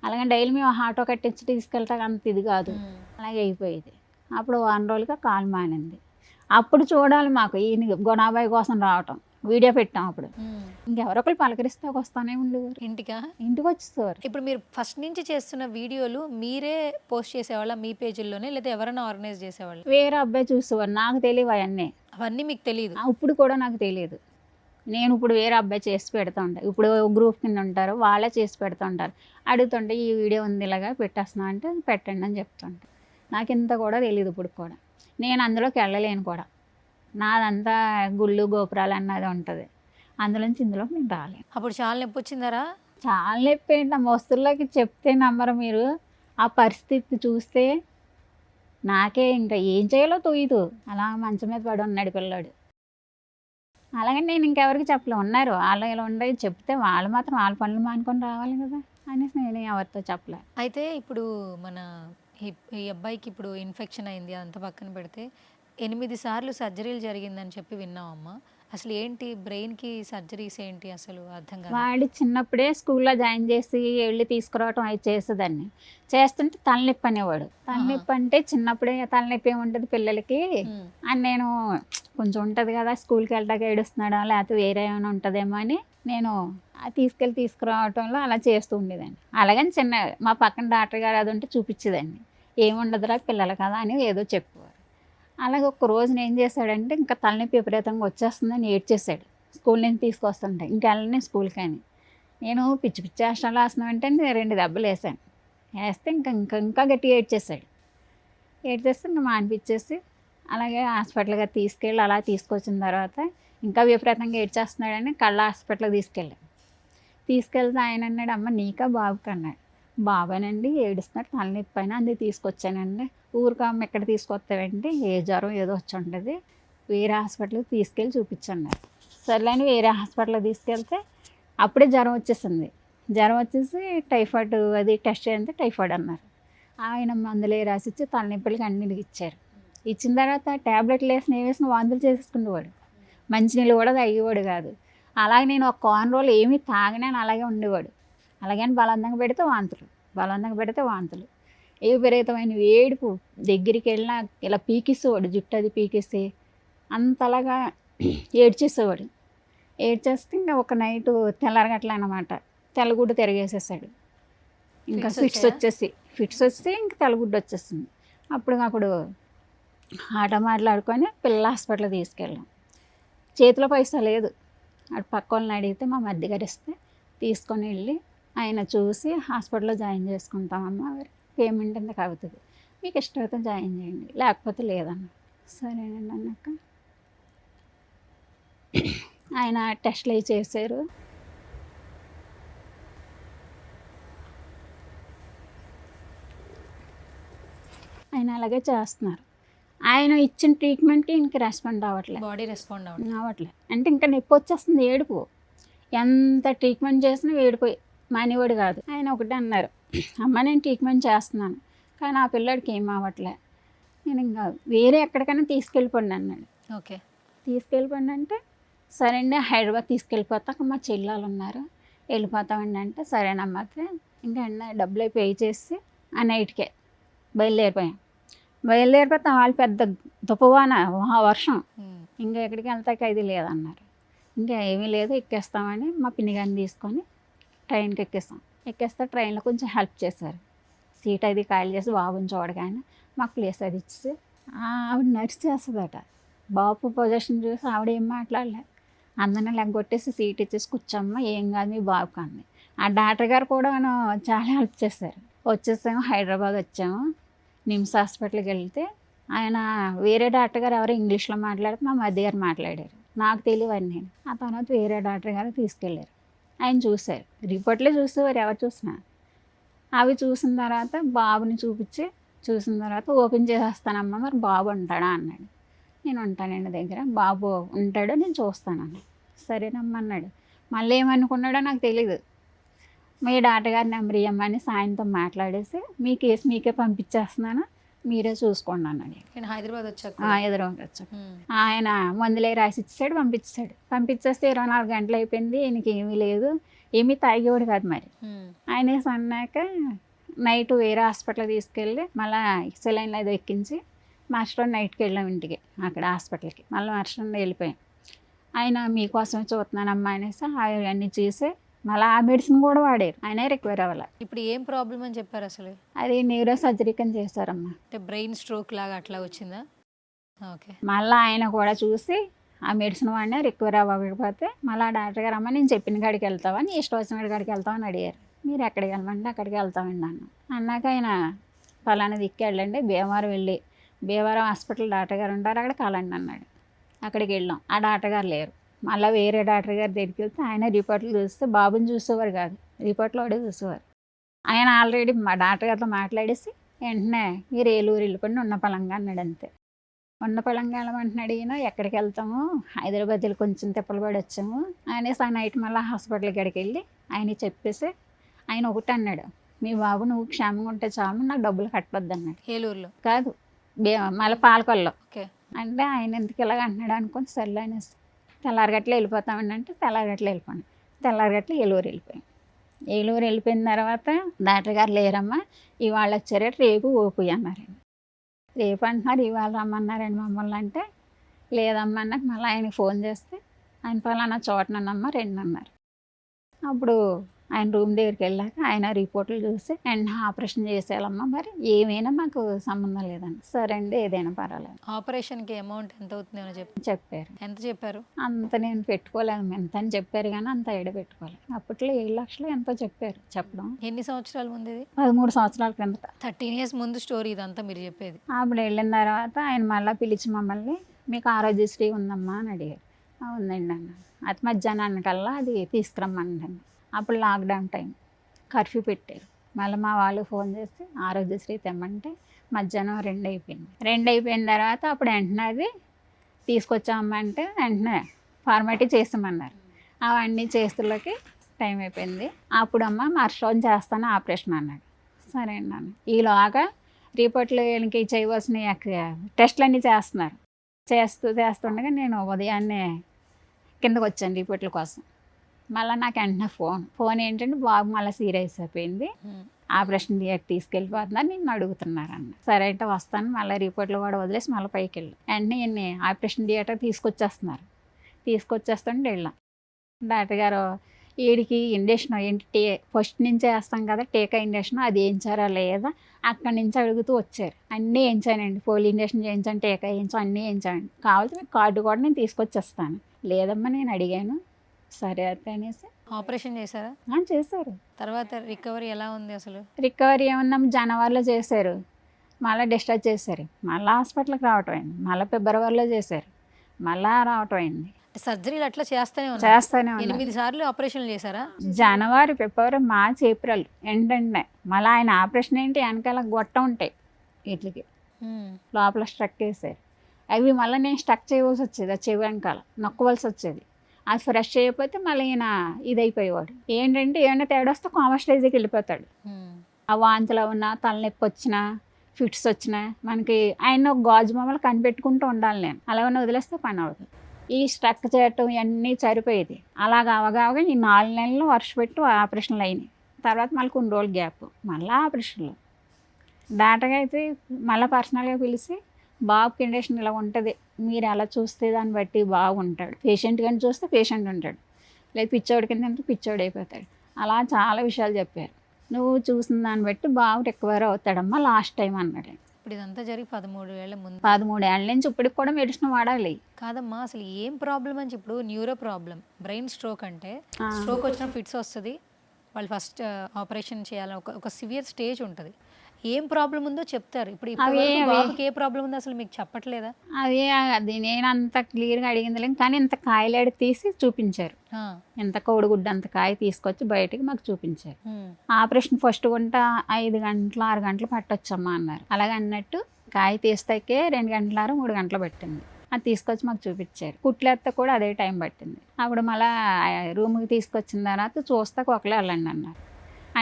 అలాగే డైలీ మేము ఆటో కట్టించి తీసుకెళ్తాక అంత ఇది కాదు, అలాగే అయిపోయేది. అప్పుడు 1 రోజులుగా కాలు మానింది. అప్పుడు చూడాలి మాకు ఈయన గుణాబాయి కోసం రావటం, వీడియో పెట్టాం. అప్పుడు ఇంకెవరొకరు పలకరిస్తే వస్తానే ఉండేవారు, ఇంటికి వచ్చేవారు. ఇప్పుడు మీరు ఫస్ట్ నుంచి చేస్తున్న వీడియోలు మీరే పోస్ట్ చేసేవాళ్ళ మీ పేజీల్లోనే, లేదా ఎవరైనా ఆర్గనైజ్ చేసేవాళ్ళు? వేరే అబ్బాయి చూసేవారు, నాకు తెలియవు అవన్నీ మీకు తెలియదు? ఇప్పుడు కూడా నాకు తెలియదు. నేను ఇప్పుడు వేరే అబ్బాయి చేసి పెడతా ఉంటాను. ఇప్పుడు గ్రూప్ కింద ఉంటారు, వాళ్ళే చేసి పెడతా ఉంటారు. అడుగుతుంటే ఈ వీడియో ఉంది ఇలాగా పెట్టేస్తున్నా అంటే పెట్టండి అని చెప్తుంటాను. నాకు ఇంత కూడా తెలియదు ఇప్పుడు కూడా. నేను అందులోకి వెళ్ళలేను కూడా. నాదంతా గుళ్ళు గోపురాలు అన్నది ఉంటుంది, అందులోంచి ఇందులోకి నేను రాలేను. అప్పుడు చాలా నొప్పి వచ్చిందరా? చాలా నొప్పి ఏంటి, ఆ వస్తువులకి చెప్తే నమ్మరు మీరు. ఆ పరిస్థితి చూస్తే నాకే ఇంకా ఏం చేయాలో తోయదు. అలా మంచం మీద పడి ఉన్నాడు పిల్లాడు. అలాగే నేను ఇంకెవరికి చెప్పలే. ఉన్నారు వాళ్ళు ఇలా ఉండేవి చెప్తే వాళ్ళు మాత్రం వాళ్ళ పనులు మానుకొని రావాలి కదా అనేసి నేను ఎవరితో చెప్పలే. అయితే ఇప్పుడు మన ఈ అబ్బాయికి ఇప్పుడు ఇన్ఫెక్షన్ అయింది, అంత పక్కన పెడితే 8 సార్లు సర్జరీలు జరిగిందని చెప్పి విన్నామమ్మా. అసలు ఏంటి బ్రెయిన్కి సర్జరీస్ ఏంటి అసలు అర్థం కాదు. వాడు చిన్నప్పుడే స్కూల్లో జాయిన్ చేసి వెళ్ళి తీసుకురావటం అవి చేసేదాన్ని. చేస్తుంటే తలనొప్పి అనేవాడు. తలనొప్పి అంటే చిన్నప్పుడే తలనొప్పి ఏముంటుంది పిల్లలకి అని నేను కొంచెం ఉంటుంది కదా స్కూల్కి వెళ్ళడానికి ఏడుస్తున్నాడా లేకపోతే వేరే ఏమైనా ఉంటుందేమో అని నేను తీసుకురావటంలో అలా చేస్తూ ఉండేదాన్ని. అలాగని చిన్న మా పక్కన డాక్టర్ గారు అది ఉంటే చూపించేదాన్ని, ఏముండదురా పిల్లలు కదా అని ఏదో చెప్పేవారు. అలాగే ఒక రోజు ఏం చేశాడంటే ఇంకా తలనొప్పి విపరీతంగా వచ్చేస్తుందని ఏడ్చేసాడు. స్కూల్ నుంచి తీసుకొస్తుంటే ఇంకా వెళ్ళని స్కూల్కి అని. నేను పిచ్చి పిచ్చి అష్టాలు వేస్తున్నామంటే 2 దెబ్బలు వేసాను. వేస్తే ఇంకా గట్టిగా ఏడ్చేసాడు. ఏడ్చేస్తే ఇంకా మానిపించేసి అలాగే హాస్పిటల్గా తీసుకెళ్ళి అలా తీసుకొచ్చిన తర్వాత ఇంకా విపరీతంగా ఏడ్చేస్తున్నాడని కళ్ళ హాస్పిటల్కి తీసుకెళ్తే ఆయన అన్నాడు, అమ్మ నీకా బాబుకి అన్నాడు. బాబానండి ఏడుస్తున్నాడు తలనొప్పి పైన అందుకు తీసుకొచ్చానండి. ఊరికమ్మ ఎక్కడ తీసుకొస్తావంటే ఏ జ్వరం ఏదో వచ్చి ఉంటుంది, వేరే హాస్పిటల్కి తీసుకెళ్ళి చూపించండి. సర్లే అని వేరే హాస్పిటల్కి తీసుకెళ్తే అప్పుడే జ్వరం వచ్చేసింది. జ్వరం వచ్చేసి టైఫాయిడ్ అది టెస్ట్ చేయంటే టైఫాయిడ్ అన్నారు. ఆయన మందులు రాసిచ్చి తలనొప్పులకి అన్నిటికి ఇచ్చారు. ఇచ్చిన తర్వాత ట్యాబ్లెట్లు వేసిన వాంతులు చేసేసుకునేవాడు. మంచినీళ్ళు కూడా తాగేవాడు కాదు. అలాగే నేను ఒక 1 రోజులు ఏమీ తాగనే అలాగే ఉండేవాడు. అలాగని బలవంతంగా పెడితే వాంతులు ఏ విపరీతమైన ఏడుపు. దగ్గరికి వెళ్ళినా ఇలా పీకిసేవాడు, జుట్టు అది పీకిస్తే అంతలాగా ఏడ్చేసేవాడు. ఏడ్చేస్తే ఇంకా ఒక నైటు తెల్లారగట్ల అన్నమాట తెల్లగుడ్డు తిరిగేసేసాడు. ఇంకా ఫిట్స్ వస్తే ఇంక తెల్లగుడ్డు వచ్చేస్తుంది. అప్పుడు ఆట మాట్లాడుకొని పిల్లల హాస్పిటల్కి తీసుకెళ్ళాం. చేతిలో పైసా లేదు. అటు పక్క వాళ్ళని అడిగితే మా మధ్య గరిస్తే తీసుకొని వెళ్ళి ఆయన చూసి హాస్పిటల్లో జాయిన్ చేసుకుంటామమ్మా, పేమెంట్ ఎందుకు అవుతుంది, మీకు ఇష్టమైతే జాయిన్ చేయండి లేకపోతే లేదన్న. సరేనండి అన్నాక ఆయన టెస్ట్లు అవి చేశారు. ఆయన అలాగే చేస్తున్నారు. ఆయన ఇచ్చిన ట్రీట్మెంట్కి ఇంక రెస్పాండ్ అవ్వట్లేదు, బాడీ రెస్పాండ్ అవ్వట్లేదు. అంటే ఇంకా నొప్పి వచ్చేస్తుంది, ఏడుపు. ఎంత ట్రీట్మెంట్ చేసినా ఏడిపోయి మానేవాడు కాదు. ఆయన ఒకటే అన్నారు, అమ్మ నేను ట్రీట్మెంట్ చేస్తున్నాను కానీ ఆ పిల్లాడికి ఏం అవ్వట్లే, నేను ఇంకా వేరే ఎక్కడికైనా తీసుకెళ్ళిపోండి అన్నాడు. ఓకే, తీసుకెళ్ళిపోండి అంటే సరే అండి హైదరాబాద్ తీసుకెళ్ళిపోతాక మా చెల్లెలు ఉన్నారు, వెళ్ళిపోతామండి అంటే సరేనమ్మా అయితే ఇంకా డబ్బులు పే చేసి ఆ నైట్కే బయలుదేరిపోతే వాళ్ళు పెద్ద తుఫాన వర్షం, ఇంకా ఎక్కడికి వెళ్తాక అది లేదన్నారు. ఇంకా ఏమీ లేదు ఎక్కేస్తామని మా పిన్నిగారిని తీసుకొని ట్రైన్కి ఎక్కేస్తే ట్రైన్లో కొంచెం హెల్ప్ చేశారు. సీట్ అది ఖాళీ చేసి బాబుని చూడగానే మాకు ప్లేస్ అది ఇచ్చి ఆవిడ నర్స్ చేస్తుందట. బాబు పొజిషన్ చూసి ఆవిడ ఏం మాట్లాడలే, అందరినీ లెగ్గొట్టేసి సీట్ ఇచ్చేసి కూర్చోమ్మ ఏం కాదు మీ బాబుకి అంది. ఆ డాక్టర్ గారు కూడా చాలా హెల్ప్ చేశారు. వచ్చేసాము హైదరాబాద్ వచ్చాము, నిమ్స్ హాస్పిటల్కి వెళ్తే ఆయన వేరే డాక్టర్ గారు ఎవరో ఇంగ్లీష్లో మాట్లాడితే మా మధ్య గారు మాట్లాడారు, నాకు తెలియవన్నీ. ఆ తర్వాత వేరే డాక్టర్ గారు తీసుకెళ్ళారు, ఆయన చూశారు, రిపోర్ట్లే చూసేవారు ఎవరు చూసినా. అవి చూసిన తర్వాత బాబుని చూసిన తర్వాత ఓపెన్ చేసేస్తానమ్మా మరి బాబు ఉంటాడా అన్నాడు. నేను ఉంటానండి దగ్గర, బాబు ఉంటాడో నేను చూస్తానన్నా. సరేనమ్మా అన్నాడు. మళ్ళీ ఏమనుకున్నాడో నాకు తెలీదు, మీ డాక్టర్ గారి నెంబర్ ఇవ్వమని సాయంత్రం మాట్లాడేసి మీ కేసు మీకే పంపించేస్తున్నాను మీరే చూసుకోండి అన్నాడు. హైదరాబాద్ వచ్చాక ఆయన మందులే రాసి ఇచ్చాడు, పంపించేస్తే 24 గంటలు అయిపోయింది, ఈయనకి ఏమీ లేదు, ఏమీ తాగేవాడు కాదు. మరి ఆయన అన్నాక నైట్ వేరే హాస్పిటల్ తీసుకెళ్ళి మళ్ళీ సెలైన్లో ఏదో ఎక్కించి మాస్టర్ నైట్కి వెళ్ళాం ఇంటికి, అక్కడ హాస్పిటల్కి మళ్ళీ మాస్టర్ వెళ్ళిపోయాం. ఆయన మీకోసమే చూస్తున్నానమ్మా అనేసి అవన్నీ చూసి మళ్ళీ ఆ మెడిసిన్ కూడా వాడారు, ఆయన రికవర్ అవ్వాలి. ఇప్పుడు ఏం ప్రాబ్లం అని చెప్పారు అసలు? అది న్యూరో సర్జరీకి అని చేశారమ్మా. అంటే బ్రెయిన్ స్ట్రోక్ లాగా అట్లా వచ్చిందా? ఓకే. మళ్ళీ ఆయన కూడా చూసి ఆ మెడిసిన్ వాడినా రికవర్ అవ్వకపోతే మళ్ళీ ఆ డాక్టర్ గారు అమ్మ నేను చెప్పిన కాడికి వెళ్తావని, ఇష్టం వచ్చిన కాడికి వెళ్తామని అడిగారు. మీరు ఎక్కడికి వెళ్ళమంటే అక్కడికి వెళ్తామండి అన్నాక ఆయన ఫలానా దిక్కు వెళ్ళండి, భీమవరం హాస్పిటల్ డాక్టర్ గారు ఉంటారు అక్కడికి వెళ్ళండి అన్నాడు. అక్కడికి వెళ్ళాం, ఆ డాక్టర్ గారు లేరు. మళ్ళీ వేరే డాక్టర్ గారి దగ్గరికి వెళ్తే ఆయన రిపోర్ట్లు చూస్తే బాబుని చూసేవారు కాదు, రిపోర్ట్లో వాడే చూసేవారు. ఆయన ఆల్రెడీ మా డాక్టర్ గారితో మాట్లాడేసి వెంటనే మీరు ఏలూరు వెళ్ళిపోండి ఉన్న పలంగా అన్నాడు. అంతే, ఉన్న పలంగా వెళ్ళమంటున్నాడు. ఈయన ఎక్కడికి వెళ్తాము, హైదరాబాద్లో కొంచెం తిప్పలు పడి వచ్చాము అనేసి ఆ నైట్ మళ్ళీ హాస్పిటల్ కాడికి వెళ్ళి ఆయన చెప్పేసి ఆయన ఒకటి అన్నాడు, మీ బాబు నువ్వు క్షేమంగా ఉంటే చాలు, నాకు డబ్బులు కట్టవద్దు అన్నాడు. ఏలూరులో కాదు, మళ్ళీ పాలకొల్లో. ఓకే. అంటే ఆయన ఎందుకు ఇలాగ అంటున్నాడు అనుకుని సర్లే అనేసి తెల్లారగట్ల వెళ్ళిపోతామండి అంటే తెల్లారగట్ల వెళ్ళిపోయాను. తెల్లారగట్ల ఏలూరు వెళ్ళిపోయిన తర్వాత డాక్టర్ గారు లేరమ్మా ఇవాళ వచ్చారు, రేపు ఓపి అన్నారండి. రేపు అంటున్నారు, ఇవాళ రమ్మన్నారండి మమ్మల్ని అంటే లేదమ్మా అన్నాక మళ్ళీ ఆయనకి ఫోన్ చేస్తే ఆయన పలానా చోటనమ్మా రండి అన్నారు. అప్పుడు ఆయన రూమ్ దగ్గరికి వెళ్ళాక ఆయన రిపోర్ట్లు చూసి వెంటనే ఆపరేషన్ చేసేయాలమ్మా, మరి ఏమైనా మాకు సంబంధం లేదండి. సరే అండి ఏదైనా పర్వాలేదు. ఆపరేషన్కి అమౌంట్ ఎంత అవుతుందో చెప్పారు. ఎంత చెప్పారు? అంత నేను పెట్టుకోలేదు, ఎంత అని చెప్పారు కానీ అంత ఎడ పెట్టుకోలేదు. అప్పట్లో 7 లక్షలు ఎంతో చెప్పడం. ఎన్ని సంవత్సరాల ముందు ఇది? 13 సంవత్సరాల క్రిందట. 13 years ముందు స్టోరీ ఇదంతా మీరు చెప్పేది. అప్పుడు వెళ్ళిన తర్వాత ఆయన మళ్ళీ పిలిచి మమ్మల్ని మీకు ఆరోగ్యశ్రీ ఉందమ్మా అని అడిగారు. ఉందండి అన్నాను. అది మధ్యాహ్నానికల్లా అది తీసుకురమ్మండి. అప్పుడు లాక్డౌన్ టైం, కర్ఫ్యూ పెట్టారు. మళ్ళీ మా వాళ్ళు ఫోన్ చేసి ఆరోగ్యశ్రీ తెమ్మంటే మధ్యాహ్నం 2 అయిపోయింది. 2 అయిపోయిన తర్వాత అప్పుడు వెంటనే అది తీసుకొచ్చామంటే వెంటనే ఫార్మాలిటీ చేస్తామన్నారు. అవన్నీ చేస్తులకి టైం అయిపోయింది. అప్పుడు అమ్మ మరుసటి చేస్తాను ఆపరేషన్ అన్నాడు. సరే అన్నాను. ఈలోగా రిపోర్ట్లు వీళ్ళకి చేయవలసిన టెస్ట్లు అన్నీ చేస్తుండగా నేను ఉదయాన్నే కిందకు వచ్చాను రిపోర్ట్ల కోసం. మళ్ళీ నాకు వెంటనే ఫోన్ ఏంటంటే బాబు మళ్ళీ సీరియస్ అయిపోయింది, ఆపరేషన్ థియేటర్ తీసుకెళ్ళిపోతున్నారు, నిన్ను అడుగుతున్నారు అన్న. సరే అంటే వస్తాను, మళ్ళీ రిపోర్ట్లు కూడా వదిలేసి మళ్ళీ పైకి వెళ్ళి వెంటనే ఆపరేషన్ థియేటర్ తీసుకొచ్చేస్తుంటే వెళ్ళాం. డాక్టర్ గారు వీడికి ఇంజక్షన్ ఏంటి ఫస్ట్ నుంచి వేస్తాం కదా టీకా ఇంజక్షన్, అది వేయించారా లేదా అక్కడి నుంచి అడుగుతూ వచ్చారు. అన్నీ వేయించానండి, పోలియో ఇంజక్షన్ చేయించాను, టీకా వేయించాను, అన్నీ వేయించానండి. కావాలంటే మీకు కార్డు కూడా నేను తీసుకొచ్చేస్తాను. లేదమ్మా నేను అడిగాను. సరే అయితే అనేసి ఆపరేషన్ చేశారా? చేశారు. తర్వాత రికవరీ ఎలా ఉంది అసలు? రికవరీ ఏమన్నా జనవరిలో చేశారు, మళ్ళీ డిశ్చార్జ్ చేశారు, మళ్ళీ హాస్పిటల్కి రావటం అయింది, మళ్ళీ ఫిబ్రవరిలో చేశారు, మళ్ళీ రావటం అయింది. సర్జరీలు అట్లా చేస్తూనే 8 సార్లు ఆపరేషన్లు చేశారా? జనవరి, ఫిబ్రవరి, మార్చి, ఏప్రిల్ ఏంటంటే మళ్ళీ ఆయన ఆపరేషన్ ఏంటి వెనకాల గొట్ట ఉంటాయి వీటికి లోపల స్ట్రక్ వేసారు. అవి మళ్ళీ నేను స్ట్రక్ చేయవలసి వచ్చేది, ఆ చెవి వెనకాల నొక్కవలసి వచ్చేది. అది ఫ్రెష్ చేయకపోతే మళ్ళీ ఈయన ఇదైపోయేవాడు. ఏంటంటే ఏమైనా తేడా వస్తే కోమా స్టేజ్కి వెళ్ళిపోతాడు. ఆ వాంతులు ఉన్నా, తలనొప్పి వచ్చినా, ఫిట్స్ వచ్చినా మనకి ఆయన ఒక గాజు బొమ్మలు కనిపెట్టుకుంటూ ఉండాలి. నేను అలాగనే వదిలేస్తే పని అవుతుంది. ఈ స్ట్రక్ చేయటం ఇవన్నీ సరిపోయేది. అలాగ అవగావగా ఈ 4 నెలలు వరుస పెట్టి ఆపరేషన్లు అయినాయి. తర్వాత మళ్ళీ కొన్ని రోజులు గ్యాప్, మళ్ళీ ఆపరేషన్లు. డాక్టర్గా అయితే మళ్ళీ పర్సనల్గా పిలిచి బాబు కండిషన్ ఇలా ఉంటుంది, మీరు ఎలా చూస్తే దాన్ని బట్టి బాగుంటాడు, పేషెంట్ కానీ చూస్తే పేషెంట్ ఉంటాడు, లేదు పిచ్చోడి కింద అంటే పిచ్చోడు అయిపోతాడు, అలా చాలా విషయాలు చెప్పారు. నువ్వు చూసిన దాన్ని బట్టి బాబు రికవర్ అవుతాడమ్మా లాస్ట్ టైం అన్నాడు. ఇప్పుడు ఇదంతా జరిగి 13 ఏళ్ల ముందు. 13 ఏళ్ళ నుంచి ఇప్పటికి కూడా మెడిసిన్ వాడాలి. కాదమ్మా, అసలు ఏం ప్రాబ్లం అని ఇప్పుడు న్యూరో ప్రాబ్లం, బ్రెయిన్ స్ట్రోక్ అంటే స్ట్రోక్ వచ్చిన ఫిట్స్ వస్తుంది, వాళ్ళు ఫస్ట్ ఆపరేషన్ చేయాలని ఒక సివియర్ స్టేజ్ ఉంటుంది. ఏం ప్రాబ్లం ఉందో చెప్తారు. ఇప్పుడు బాబుకి ఏ ప్రాబ్లం ఉందో అసలు మీకు చెప్పట్లేదా? అది నేను అంత క్లియర్గా అడిగింది లేదు, కానీ ఇంత కాయలాడి తీసి చూపించారు. ఎంత కోడిగుడ్డ అంత కాయ తీసుకొచ్చి బయటికి మాకు చూపించారు. ఆపరేషన్ ఫస్ట్ గుంట 5 గంటలు 6 గంటలు పట్టొచ్చమ్మా అన్నారు. అలాగే అన్నట్టు కాయ తీస్తాకే 2 గంటల 3 గంటలు పట్టింది. అది తీసుకొచ్చి మాకు చూపించారు. కుట్లేస్తే కూడా అదే టైం పట్టింది. అప్పుడు మళ్ళీ రూమ్కి తీసుకొచ్చిన తర్వాత చూస్తాక ఒకళ్ళే వెళ్ళండి అన్నారు.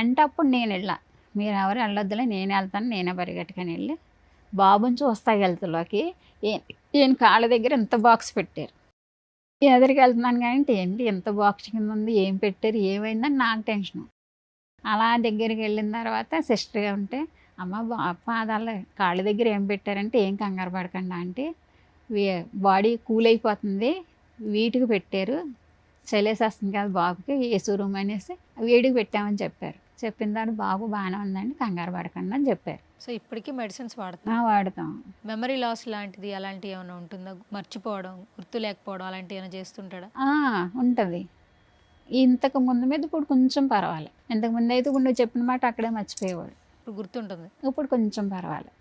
అంటే అప్పుడు నేను వెళ్ళా, మీరు ఎవరు వెళ్ళొద్దులే, నేను వెళ్తాను, నేనే పరిగెట్టుకొని వెళ్ళి బాబుని చూస్తా వెళ్తులోకి ఈయన కాళ్ళ దగ్గర ఎంత బాక్స్ పెట్టారు. ఎదురికి వెళ్తున్నాను కానీ ఏంటి ఎంత బాక్స్ కింద ఉంది, ఏం పెట్టారు, ఏమైందని నాకు టెన్షన్. అలా దగ్గరికి వెళ్ళిన తర్వాత సిస్టర్గా ఉంటే, అమ్మ పాదాలు కాళ్ళ దగ్గర ఏం పెట్టారంటే, ఏం కంగారు పడకండి అంటే బాడీ కూల్ అయిపోతుంది, వీటికి పెట్టారు, చలేసేస్తుంది కదా బాబుకి, ఏసీ రూమ్ అనేసి వేడికి పెట్టామని చెప్పారు. చెప్పిన దాన్ని బాబు బాగానే ఉందండి, కంగారు పడకండి అని చెప్పారు. సో ఇప్పటికీ మెడిసిన్స్ వాడతాం. మెమరీ లాస్ లాంటిది అలాంటివి ఏమైనా ఉంటుందా? మర్చిపోవడం, గుర్తు లేకపోవడం అలాంటివి ఏమైనా చేస్తుంటాడా? ఉంటుంది. ఇంతకు ముందు మీద ఇప్పుడు కొంచెం పర్వాలేదు. ఇంతకు ముందు అయితే ఇప్పుడు నువ్వు చెప్పిన మాట అక్కడే మర్చిపోయేవాడు. ఇప్పుడు గుర్తుంటుంది. ఇప్పుడు కొంచెం పర్వాలేదు.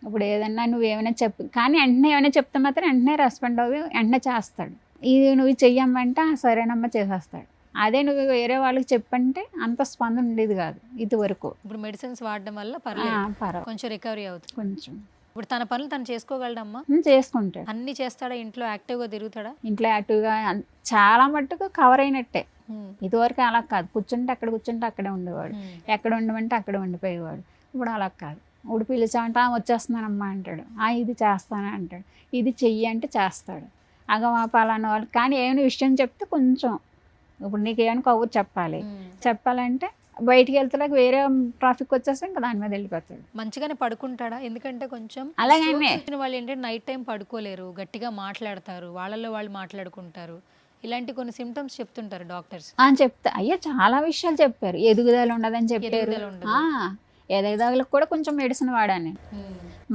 ఇప్పుడు ఏదన్నా నువ్వేమైనా చెప్పు, కానీ వెంటనే ఏమైనా చెప్తే మాత్రం వెంటనే రెస్పాండ్ అవ్వి వెంటనే చేస్తాడు. ఇది నువ్వు చెయ్యమంటే సరేనమ్మా చేసేస్తాడు. అదే నువ్వు వేరే వాళ్ళకి చెప్పంటే అంత స్పందన ఉండేది కాదు ఇది వరకు. ఇప్పుడు మెడిసిన్స్ వాడడం వల్ల పర్వాలేదు, కొంచెం రికవరీ అవుతుంది. కొంచెం ఇప్పుడు తన పనులు తను చేసుకోగలడమ్మా? చేసుకుంటాడు. అన్ని చేస్తాడా? ఇంట్లో యాక్టివ్గా తిరుగుతాడా? ఇంట్లో యాక్టివ్గా చాలా మట్టుకు కవర్ అయినట్టే. ఇదివరకు అలా కాదు, కూర్చుంటే అక్కడే ఉండేవాడు, ఎక్కడ ఉండమంటే అక్కడ ఉండిపోయేవాడు. ఇప్పుడు అలా కాదు. ఇప్పుడు పిలిచామంటే వచ్చేస్తున్నానమ్మా అంటాడు, ఇది చేస్తాను అంటాడు, ఇది చెయ్యి అంటే చేస్తాడు. పలానా వాళ్ళు కానీ ఏమైనా విషయం చెప్తే కొంచెం, ఇప్పుడు నీకేమైనా కబురు చెప్పాలంటే బయటికి వెళ్తలేక వేరే ట్రాఫిక్ వచ్చేస్తే ఇంకా దాని మీద వెళ్ళిపోతాడు. మంచిగానే పడుకుంటాడా? ఎందుకంటే కొంచెం అలాగే వాళ్ళు ఏంటంటే నైట్ టైం పడుకోలేరు, గట్టిగా మాట్లాడతారు, వాళ్ళలో వాళ్ళు మాట్లాడుకుంటారు, ఇలాంటి కొన్ని సిమ్టమ్స్ చెప్తుంటారు డాక్టర్స్. చెప్తా చాలా విషయాలు చెప్పారు. ఎదుగుదల ఉండదని చెప్పారు. ఎదుగుదలకు కూడా కొంచెం మెడిసిన్ వాడాను.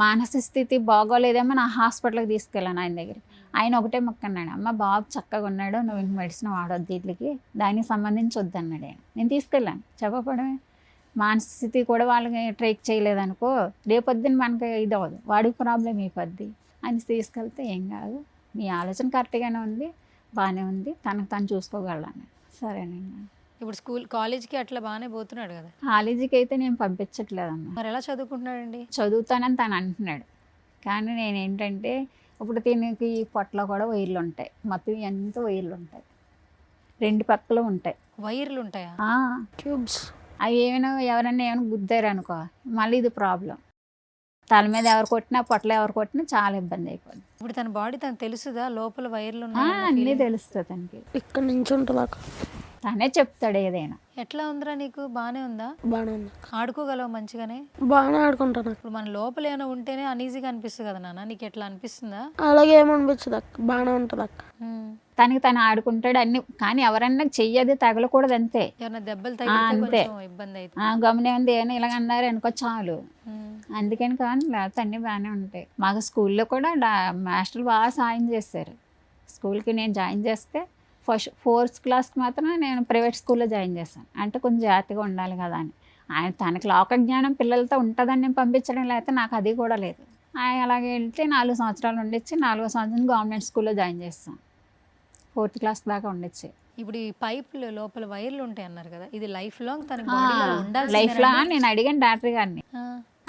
మానసిక స్థితి బాగోలేదేమో నా హాస్పిటల్కి తీసుకెళ్ళాను ఆయన దగ్గర. ఆయన ఒకటే మొక్కన్నాడు, అమ్మ బాబు చక్కగా ఉన్నాడు, నువ్వు ఇంక మెడిసిన్ వాడొద్దు, వీటికి దానికి సంబంధించి వద్దన్నాడు ఆయన. నేను తీసుకెళ్ళాను. చెప్పపడమే మానసిక స్థితి కూడా వాళ్ళకి ట్రేక్ చేయలేదనుకో రేపొద్దున మనకి ఇది అవ్వదు, వాడికి ప్రాబ్లం ఈ పద్ది అని తీసుకెళ్తే ఏం కాదు, మీ ఆలోచన కరెక్ట్గానే ఉంది, బాగానే ఉంది, తనకు తను చూసుకోగలను. సరేనండి. ఇప్పుడు కాలేజ్కి అట్లా బాగానే పోతున్నాడు కదా? కాలేజీకి అయితే నేను పంపించట్లేదమ్మా. మరి ఎలా చదువుకుంటున్నాడండి? చదువుతానని తను అంటున్నాడు, కానీ నేనేంటంటే ఇప్పుడు దీనికి పొట్టలో కూడా వైర్లు ఉంటాయి, మొత్తం ఎంత వైర్లు ఉంటాయి, 2 పక్కలు ఉంటాయి. వైర్లు ఉంటాయా? ట్యూబ్స్. అవి ఎవరైనా గుద్దారు అనుకో మళ్ళీ ఇది ప్రాబ్లం. తల మీద ఎవరు కొట్టినా పొట్టలో ఎవరు కొట్టినా చాలా ఇబ్బంది అయిపోద్ది. ఇప్పుడు తన బాడీ తనకు తెలుస్తుందా లోపల వైర్లు అన్నీ తెలుస్తుంది తనకి. ఇక్కడ నుంచి ఉంటుంది, తనే చెప్తాడు ఏదైనా. ఎట్లా ఉందిరా నీకు? బాగానే ఉందా? బాగానే ఉంది. ఆడుకోగలవు మంచిగానే? బాగానే ఆడుకుంటాను. ఇప్పుడు మన లోపల ఏమైనా ఉంటేనే అనీజీగా అనిపిస్తుంది కదా నాన్న, నీకు ఎట్లా అనిపిస్తుందా? అలాగే ఏమనిపించదు అక్క, బాగానే ఉంటుంది అక్క. తనకి తను ఆడుకుంటాడు అన్ని, కానీ ఎవరన్నా చెయ్యది తగలకూడదు అంతే. ఏమన్నా దెబ్బలు తగిలితే ఇబ్బంది అయితే గమనే ఉంది, ఏమైనా ఇలాగ అన్నారు అనుకో చాలు. అందుకని కానీ లేకపోతే అన్నీ బాగానే ఉంటాయి. మాకు స్కూల్లో కూడా మాస్టర్లు బాగా సాయం చేశారు. స్కూల్కి నేను జాయిన్ చేస్తే ఫోర్త్ క్లాస్కి మాత్రం నేను ప్రైవేట్ స్కూల్లో జాయిన్ చేశాను. అంటే కొంచెం జాగ్రత్తగా ఉండాలి కదా అని. తనకి లోక జ్ఞానం పిల్లలతో ఉంటుందని నేను పంపించడం, లేకపోతే నాకు అది కూడా లేదు. అలాగే వెళ్తే 4 సంవత్సరాలు ఉండొచ్చి 4వ సంవత్సరం గవర్నమెంట్ స్కూల్లో జాయిన్ చేస్తాను. 4th క్లాస్ దాకా ఉండొచ్చు. ఇప్పుడు ఈ పైపులు లోపల వైర్లు ఉంటాయి అన్నారు కదా, ఇది లైఫ్ లాంగ్ లైఫ్ లాంగ్ నేను అడిగాను డాక్టర్ గారిని.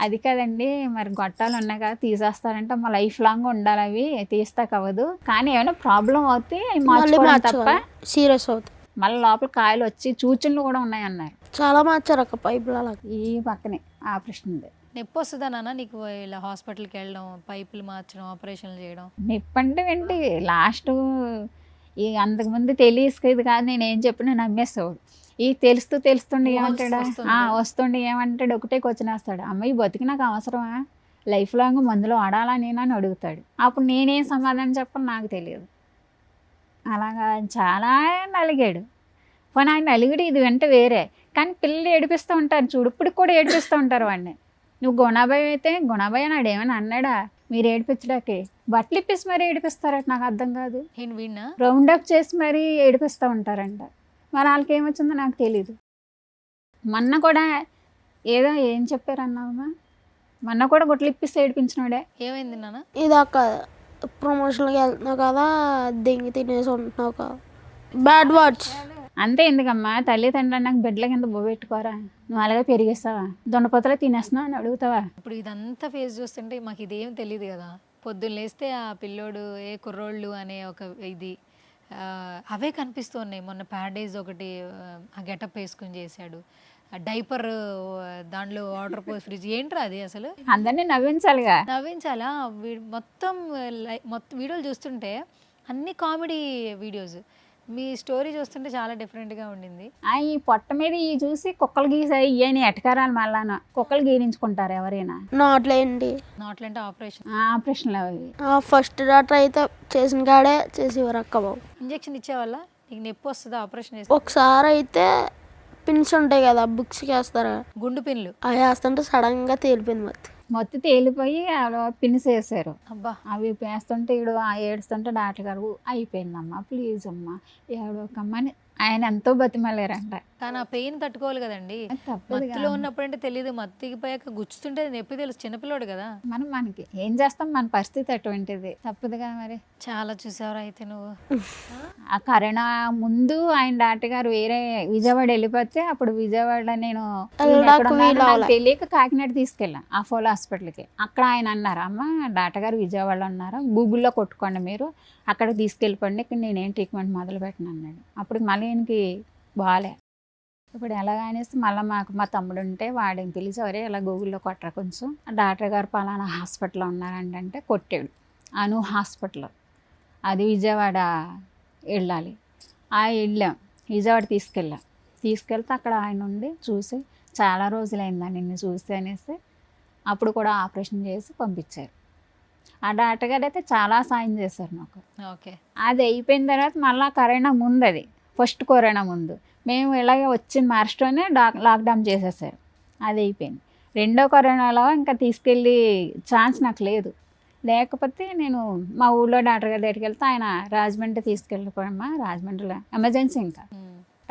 అది కదండి మరి గొట్టాలు ఉన్నాయి కదా తీసేస్తారంటే మా లైఫ్ లాంగ్ ఉండాలి, అవి తీస్తాక అవ్వదు, కానీ ఏమైనా ప్రాబ్లం అవుతే మార్చుకోవడం తప్ప సీరియస్ అవుతుంది. మళ్ళీ లోపల కాయలు వచ్చి చూచులు కూడా ఉన్నాయి అన్నారు. చాలా మార్చారు అక్క పైపులు. అలా ఈ పక్కనే ఆపరేషన్ ఉంది, నొప్పి వస్తుందా నాన్న నీకు ఇలా హాస్పిటల్కి వెళ్ళడం, పైపులు మార్చడం, ఆపరేషన్లు చేయడం? నొప్పి అంటే ఏంటి లాస్ట్ ఈ అంతకుముందు తెలియదు కాదు, నేను ఏం చెప్పినా నమ్మేస్తాడు. ఈ తెలుస్తుండే ఏమంటాడా, వస్తుండే ఏమంటాడు, ఒకటే క్వశ్చన్ వేస్తాడు, అమ్మాయి బతికి నాకు అవసరమా, లైఫ్ లాంగ్ మందులో ఆడాలా నేను అని అడుగుతాడు. అప్పుడు నేనేం సమాధానం చెప్పాలి నాకు తెలియదు. అలాగా చాలా నలిగాడు. పోనీ ఆయన నలిగిడు ఇది వెంట వేరే, కానీ పిల్లలు ఏడిపిస్తూ ఉంటారు చూడు, ఇప్పుడు కూడా ఏడిపిస్తూ ఉంటారు వాడిని. నువ్వు గుణాబాయ్ అయితే గుణాబాయ్ నాడు ఏమైనా అన్నాడా, మీరు ఏడిపించడాకే బట్టలు ఇప్పేసి మరీ ఏడిపిస్తారట, నాకు అర్థం కాదు. నేను విన్నా రౌండ్ అప్ చేసి మరీ ఏడిపిస్తూ ఉంటారంట. మరి వాళ్ళకి ఏమొచ్చిందో నాకు తెలీదు. మొన్న కూడా ఏదో ఏం చెప్పారన్నావమ్మా, మొన్న కూడా గుట్లు ఇప్పిస్తే ఏడిపించినాడే. ఏమైంది నాన్న? ఇదాక ప్రమోషన్కి వెళ్తున్నావు కదా, దెంగి తినేసి ఉంటున్నావు కదా, బ్యాడ్ వర్డ్స్. అంతే ఎందుకమ్మా, తల్లిదండ్రులు నాకు బిడ్డల కింద బొబెట్టుకోరా, నువ్వు అలాగే పెరిగేస్తావా, దొండపోతలో తినేస్తున్నావు అని అడుగుతావా? ఇప్పుడు ఇదంతా ఫేస్ చూస్తుంటే మాకు ఇదేం తెలియదు కదా. పొద్దున్న లేస్తే ఆ పిల్లోడు కుర్రోళ్ళు అనే ఒక ఇది అవే కనిపిస్తూ ఉన్నాయి. మొన్న ప్యారడైజ్ ఒకటి ఆ గెటప్ వేసుకుని చేశాడు, డైపర్ దాంట్లో వాటర్ పోసి ఫ్రిడ్జ్, ఏంట్రా అది అసలు? అందరినీ నవ్వించాలిగా. నవ్వించాలా? మొత్తం మొత్తం వీడియోలు చూస్తుంటే అన్ని కామెడీ వీడియోస్. మీ స్టోరీ చూస్తుంటే చాలా డిఫరెంట్గా ఉండింది. ఈ పొట్ట మీద ఈ చూసి కుక్కలు గీసాయి ఇవని ఎటకారాలు, మళ్ళా కుక్కలు గీరించుకుంటారు ఎవరైనా. నాట్లేండి, నాట్లంటే ఆపరేషన్, ఆపరేషన్లు అవి. ఫస్ట్ డాక్టర్ అయితే చేసిన కాడే చేసేవారు అక్క బాబు. ఇంజెక్షన్ ఇచ్చేవాళ్ళ? నీకు నొప్పి వస్తుందా ఆపరేషన్ చేస్తే? ఒకసారి అయితే పిన్స్ ఉంటాయి కదా బుక్స్కి వేస్తారా, గుండు పిన్లు అవి వేస్తుంటే సడన్గా తేలిపోయింది మొత్తం తేలిపోయి పిన్స్ వేసారు. అబ్బా. అవి వేస్తుంటే ఈడు ఏడుస్తుంటే డాక్టర్ గారు అయిపోయిందమ్మా ప్లీజ్ అమ్మా ఏడవకమ్మా అని ఆయన ఎంతో బతిమలేరంట. కానీ ఆ పెయిన్ తట్టుకోవాలి కదండి. మత్తులో ఉన్నప్పుడు అంటే తెలియదు, మత్తికిపోయాక గుచ్చుతుంటే నొప్పి తెలుసు, చిన్నపిల్లోడు కదా. మనకి ఏం చేస్తాం, మన పరిస్థితి అటువంటిది, తప్పదుగా మరి. చాలా చూసావరా అయితే నువ్వు. ఆ కరోనా ముందు ఆయన డాక్టర్ గారు వేరే విజయవాడ వెళ్ళిపోతే, అప్పుడు విజయవాడ నేను తెలియక కాకినాడ తీసుకెళ్ళాను అపోలో హాస్పిటల్కి. అక్కడ ఆయన అన్నారు, అమ్మ డాక్టర్ గారు విజయవాడలో ఉన్నారు, గూగుల్లో కొట్టుకోండి మీరు, అక్కడ తీసుకెళ్ళిపోండి, ఇక్కడ నేనేం ట్రీట్మెంట్ మొదలు పెట్టను అన్నాడు. అప్పుడు మళ్ళీ ఈయనకి బాగాలే. ఇప్పుడు ఎలాగనేసి మళ్ళీ మా తమ్ముడు ఉంటే వాడిని పిలిచి, ఎవరే ఇలా గూగుల్లో కొట్టరా కొంచెం, డాక్టర్ గారు పలానా హాస్పిటల్లో ఉన్నారంటే కొట్టాడు. అను హాస్పిటల్, అది విజయవాడ వెళ్ళాలి. వెళ్ళాం, విజయవాడ తీసుకెళ్తే అక్కడ ఆయన ఉండి చూసి, చాలా రోజులైందా నిన్ను చూసి అనేసి అప్పుడు కూడా ఆపరేషన్ చేసి పంపించారు. ఆ డాక్టర్ గారు అయితే చాలా సాయం చేశారు నాకు. ఓకే. అది అయిపోయిన తర్వాత మళ్ళీ కరోనా ముందు, అది ఫస్ట్ కరోనా ముందు మేము ఇలాగే వచ్చిన మార్చిలోనే లాక్డౌన్ చేసేసారు. అది అయిపోయింది. రెండో కరోనాలో ఇంకా తీసుకెళ్ళి ఛాన్స్ నాకు లేదు. లేకపోతే నేను మా ఊళ్ళో డాక్టర్ గారి దగ్గరికి వెళ్తే ఆయన రాజమండ్రి తీసుకెళ్ళిపోయమ్మా, రాజమండ్రిలో ఎమర్జెన్సీ, ఇంకా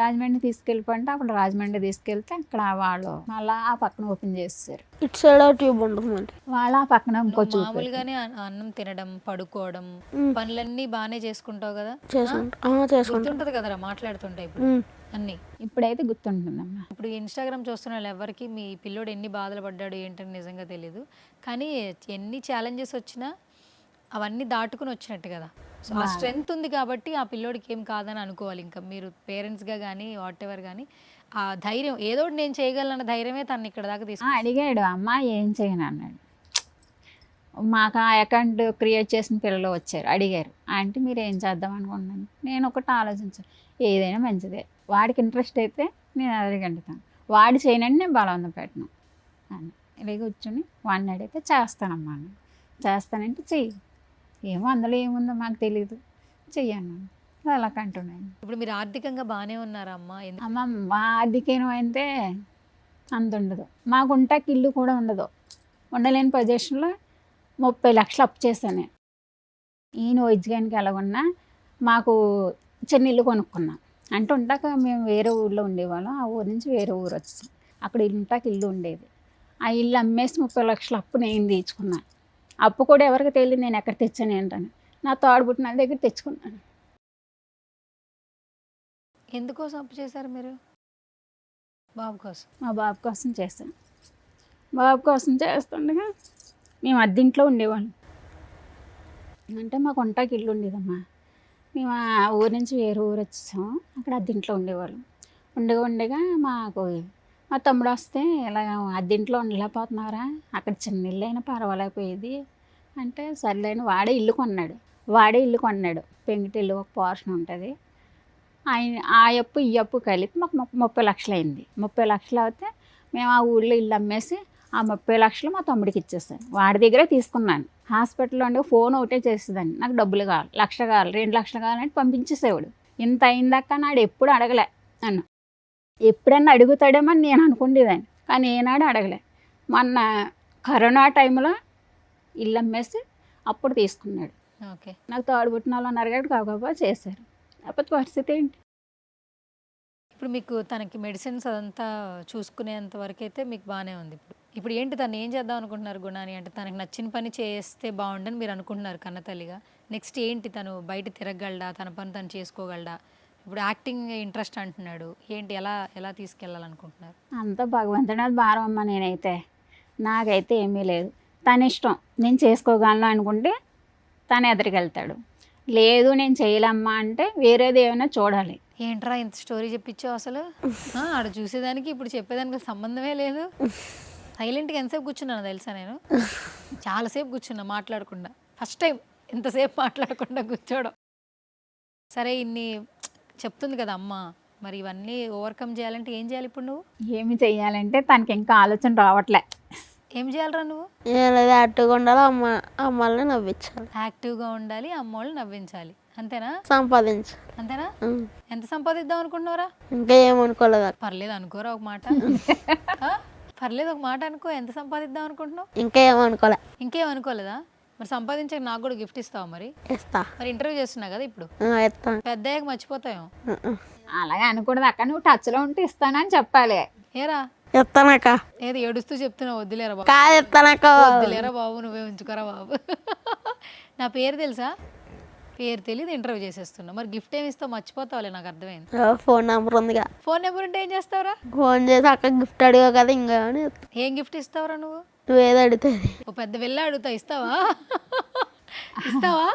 రాజమండ్రి తీసుకెళ్ళిపోయింటే అప్పుడు రాజమండ్రి తీసుకెళ్తే అక్కడ వాళ్ళు మళ్ళీ ఆ పక్కన ఓపెన్ చేస్తారు. ఇటు సైడ్ ట్యూబ్ ఉంటుంది, వాళ్ళు ఆ పక్కన మామూలుగానే అన్నం తినడం, పడుకోవడం, పనులన్నీ బాగానే చేసుకుంటావు కదా, గుర్తుంటది కదరా మాట్లాడుతుంటే ఇప్పుడు అన్ని. ఇప్పుడైతే గుర్తుంటుందమ్మా. ఇప్పుడు ఇన్స్టాగ్రామ్ చూస్తున్న వాళ్ళు ఎవరికి మీ పిల్లోడు ఎన్ని బాధలు పడ్డాడు ఏంటని నిజంగా తెలియదు. కానీ ఎన్ని ఛాలెంజెస్ వచ్చినా అవన్నీ దాటుకుని వచ్చినట్టు కదా. సో ఆ స్ట్రెంగ్త్ ఉంది కాబట్టి ఆ పిల్లోడికి ఏం కాదని అనుకోవాలి. ఇంకా మీరు పేరెంట్స్గా కానీ వాట్ ఎవర్ కానీ ఆ ధైర్యం, ఏదో నేను చేయగలన్న ధైర్యమే తను ఇక్కడ దాకా తీసుకు. అడిగాడు, అమ్మ ఏం చేయను అన్నాడు. మాకు ఆ అకౌంట్ క్రియేట్ చేసిన పిల్లలు వచ్చారు, అడిగారు, ఆంటీ మీరు ఏం చేద్దాం అనుకుంటున్నాను. నేను ఒకటి ఆలోచించాను, ఏదైనా మంచిదే, వాడికి ఇంట్రెస్ట్ అయితే నేను అడగండుతాను, వాడు చేయనండి నేను బలవంతం పెట్టను అని ఇలా కూర్చొని వాడిని అడిగితే చేస్తానమ్మా అన్నాడు. చేస్తానంటే చెయ్యి, ఏమో అందులో ఏముందో మాకు తెలీదు, చెయ్యను అలా కంటున్నాను. ఇప్పుడు మీరు ఆర్థికంగా బాగానే ఉన్నారా అమ్మ? అమ్మ మా ఆర్థికం అయితే అంత ఉండదు, మాకు ఉంటాకి ఇల్లు కూడా ఉండదు, ఉండలేని పొజిషన్లో 30 లక్షలు అప్పు చేశాను. ఈయన వైద్యానికి ఎలాగున్నా మాకు చిన్న ఇల్లు కొనుక్కున్నాం. అంటే ఉంటాక మేము వేరే ఊళ్ళో ఉండేవాళ్ళం, ఆ ఊరు నుంచి వేరే ఊరు వచ్చాం, అక్కడ ఉంటాక ఇల్లు ఉండేది. ఆ ఇల్లు అమ్మేసి 30 లక్షల అప్పు నేను తీర్చుకున్నాను. అప్పు కూడా ఎవరికి తెలియదు నేను ఎక్కడ తెచ్చాను ఏంటని, నా తోడబుట్టిన వాళ్ళ దగ్గర తెచ్చుకున్నాను. ఎందుకోసం అప్పు చేశారు మీరు? బాబు కోసం? మా బాబు కోసం చేస్తాను. బాబు కోసం చేస్తుండగా మేము అద్దెంట్లో ఉండేవాళ్ళం. అంటే మాకు ఉంటాకి ఇల్లు ఉండేదమ్మా, మేము ఆ ఊరు నుంచి వేరే ఊరు వచ్చాము, అక్కడ అద్దెంట్లో ఉండేవాళ్ళం. ఉండగా మాకు మా తమ్ముడు వస్తే ఇలా అద్దెంట్లో ఉండలేకపోతున్నారా, అక్కడ చిన్న ఇల్లు అయినా పర్వాలేకపోయేది అంటే సర్లేని వాడే ఇల్లు కొన్నాడు. పెంకిటిల్లు ఒక పోర్షన్ ఉంటుంది. ఆయన ఆ అప్పు ఈ అప్పు కలిపి మాకు 30 లక్షలు అయింది. 30 లక్షలు అయితే మేము ఆ ఊళ్ళో ఇల్లు అమ్మేసి ఆ 30 లక్షలు మా తమ్ముడికి ఇచ్చేసాను. వాడి దగ్గరే తీసుకున్నాను. హాస్పిటల్లో ఉండే ఫోన్ ఒకటే చేసేదాన్ని, నాకు డబ్బులు కావాలి, 1 లక్ష కావాలి, 2 లక్షలు కావాలంటే పంపించేసేవాడు. ఇంత అయిందాక నాడు ఎప్పుడు అడగలే నన్ను. ఎప్పుడన్నా అడుగుతాడేమో అని నేను అనుకునేదాన్ని, కానీ ఏనాడు అడగలే. మొన్న కరోనా టైంలో ఇల్లు అమ్మేసి అప్పుడు తీసుకున్నాడు. ఓకే. నాకు తోడుబుట్టిన వాళ్ళు ఉన్నారు కాబట్టి కాకపోతే చేశారు. లేకపోతే పరిస్థితి ఏంటి? ఇప్పుడు మీకు తనకి మెడిసిన్స్ అదంతా చూసుకునేంత వరకు అయితే మీకు బాగానే ఉంది. ఇప్పుడు ఏంటి తను ఏం చేద్దాం అనుకుంటున్నారు గుణాని? అంటే తనకి నచ్చిన పని చేస్తే బాగుండని మీరు అనుకుంటున్నారు కన్నతల్లిగా. నెక్స్ట్ ఏంటి, తను బయట తిరగగలడా, తన పని తను చేసుకోగలడా? ఇప్పుడు యాక్టింగ్ ఇంట్రెస్ట్ అంటున్నాడు, ఏంటి ఎలా తీసుకెళ్ళాలనుకుంటున్నారు? అంతా భగవంతుడి భారం అమ్మ. నాకైతే ఏమీ లేదు. తన ఇష్టం, నేను చేసుకోగలను అనుకుంటే తను ఎదురుకెళ్తాడు. లేదు నేను చేయలేమ్మా అంటే వేరేది ఏమైనా చూడాలి. ఏంట్రా ఇంత స్టోరీ చెప్పించావు అసలు? ఆడ చూసేదానికి ఇప్పుడు చెప్పేదానికి సంబంధమే లేదు. సైలెంట్గా ఎంతసేపు కూర్చున్నాను తెలుసా? నేను చాలాసేపు కూర్చున్నా మాట్లాడకుండా. ఫస్ట్ టైం ఇంతసేపు మాట్లాడకుండా కూర్చోవడం. సరే ఇన్ని చెప్తుంది కదా అమ్మ, మరి ఇవన్నీ ఓవర్కమ్ చేయాలంటే ఏం చేయాలి ఇప్పుడు నువ్వు? ఏమి చెయ్యాలంటే తనకి ఇంకా ఆలోచన రావట్లే. ఏం చేయాలరా నువ్వు? యాక్టివ్గా ఉండాలి, అమ్మాలని నవ్వించాలి. యాక్టివ్గా ఉండాలి, అమ్మ వాళ్ళు నవ్వించాలి, అంతేనా? సంపాదించాలి. అంతేనా? ఎంత సంపాదిద్దాం అనుకుంటున్నారా? ఇంకా ఏమనుకోలేదు. పర్లేదు అనుకోరా ఒక మాట. పర్లేదు ఒక మాట అనుకో. ఎంత సంపాదిద్దాం అనుకుంటున్నావు? ఇంకా ఏమనుకోలే. ఇంకేం అనుకోలేదా? మరి సంపాదించాక నాకు కూడా గిఫ్ట్ ఇస్తావా? మరి ఇస్తా. మరి ఇంటర్వ్యూ చేస్తున్నా కదా ఇప్పుడు, ఇస్తా. పెద్ద అయ్యాక మర్చిపోతావు. అలాగే అనకూడదు అక్క, నువ్వు టచ్లో ఉంటే ఇస్తానని చెప్పాలి. ఏరా ఇస్తానక్క. ఏది ఏడుస్తూ చెప్తున్నావు? వద్దులేరా బాబు, కాదు ఇస్తానక్క. వద్దులేరా బాబు, నువ్వే ఉంచుకోరా బాబు. నా పేరు తెలుసా? పేరు తెలియదు, ఇంటర్వ్యూ చేసేస్తున్నా. మరి గిఫ్ట్ ఏమి ఇస్తావు? మర్చిపోతావులే, నాకు అర్థమైంది. ఫోన్ నెంబర్ ఉందిగా. ఫోన్ నెంబర్ ఉంటే ఏం చేస్తావురా? ఫోన్ చేసి అక్క గిఫ్ట్ అడిగావు కదా, ఇంకా ఏం గిఫ్ట్ ఇస్తావురా నువ్వు? నువ్వేది అడుగుతుంది. ఓ పెద్ద వెళ్ళ అడుగుతా, ఇస్తావా? ఇస్తావా?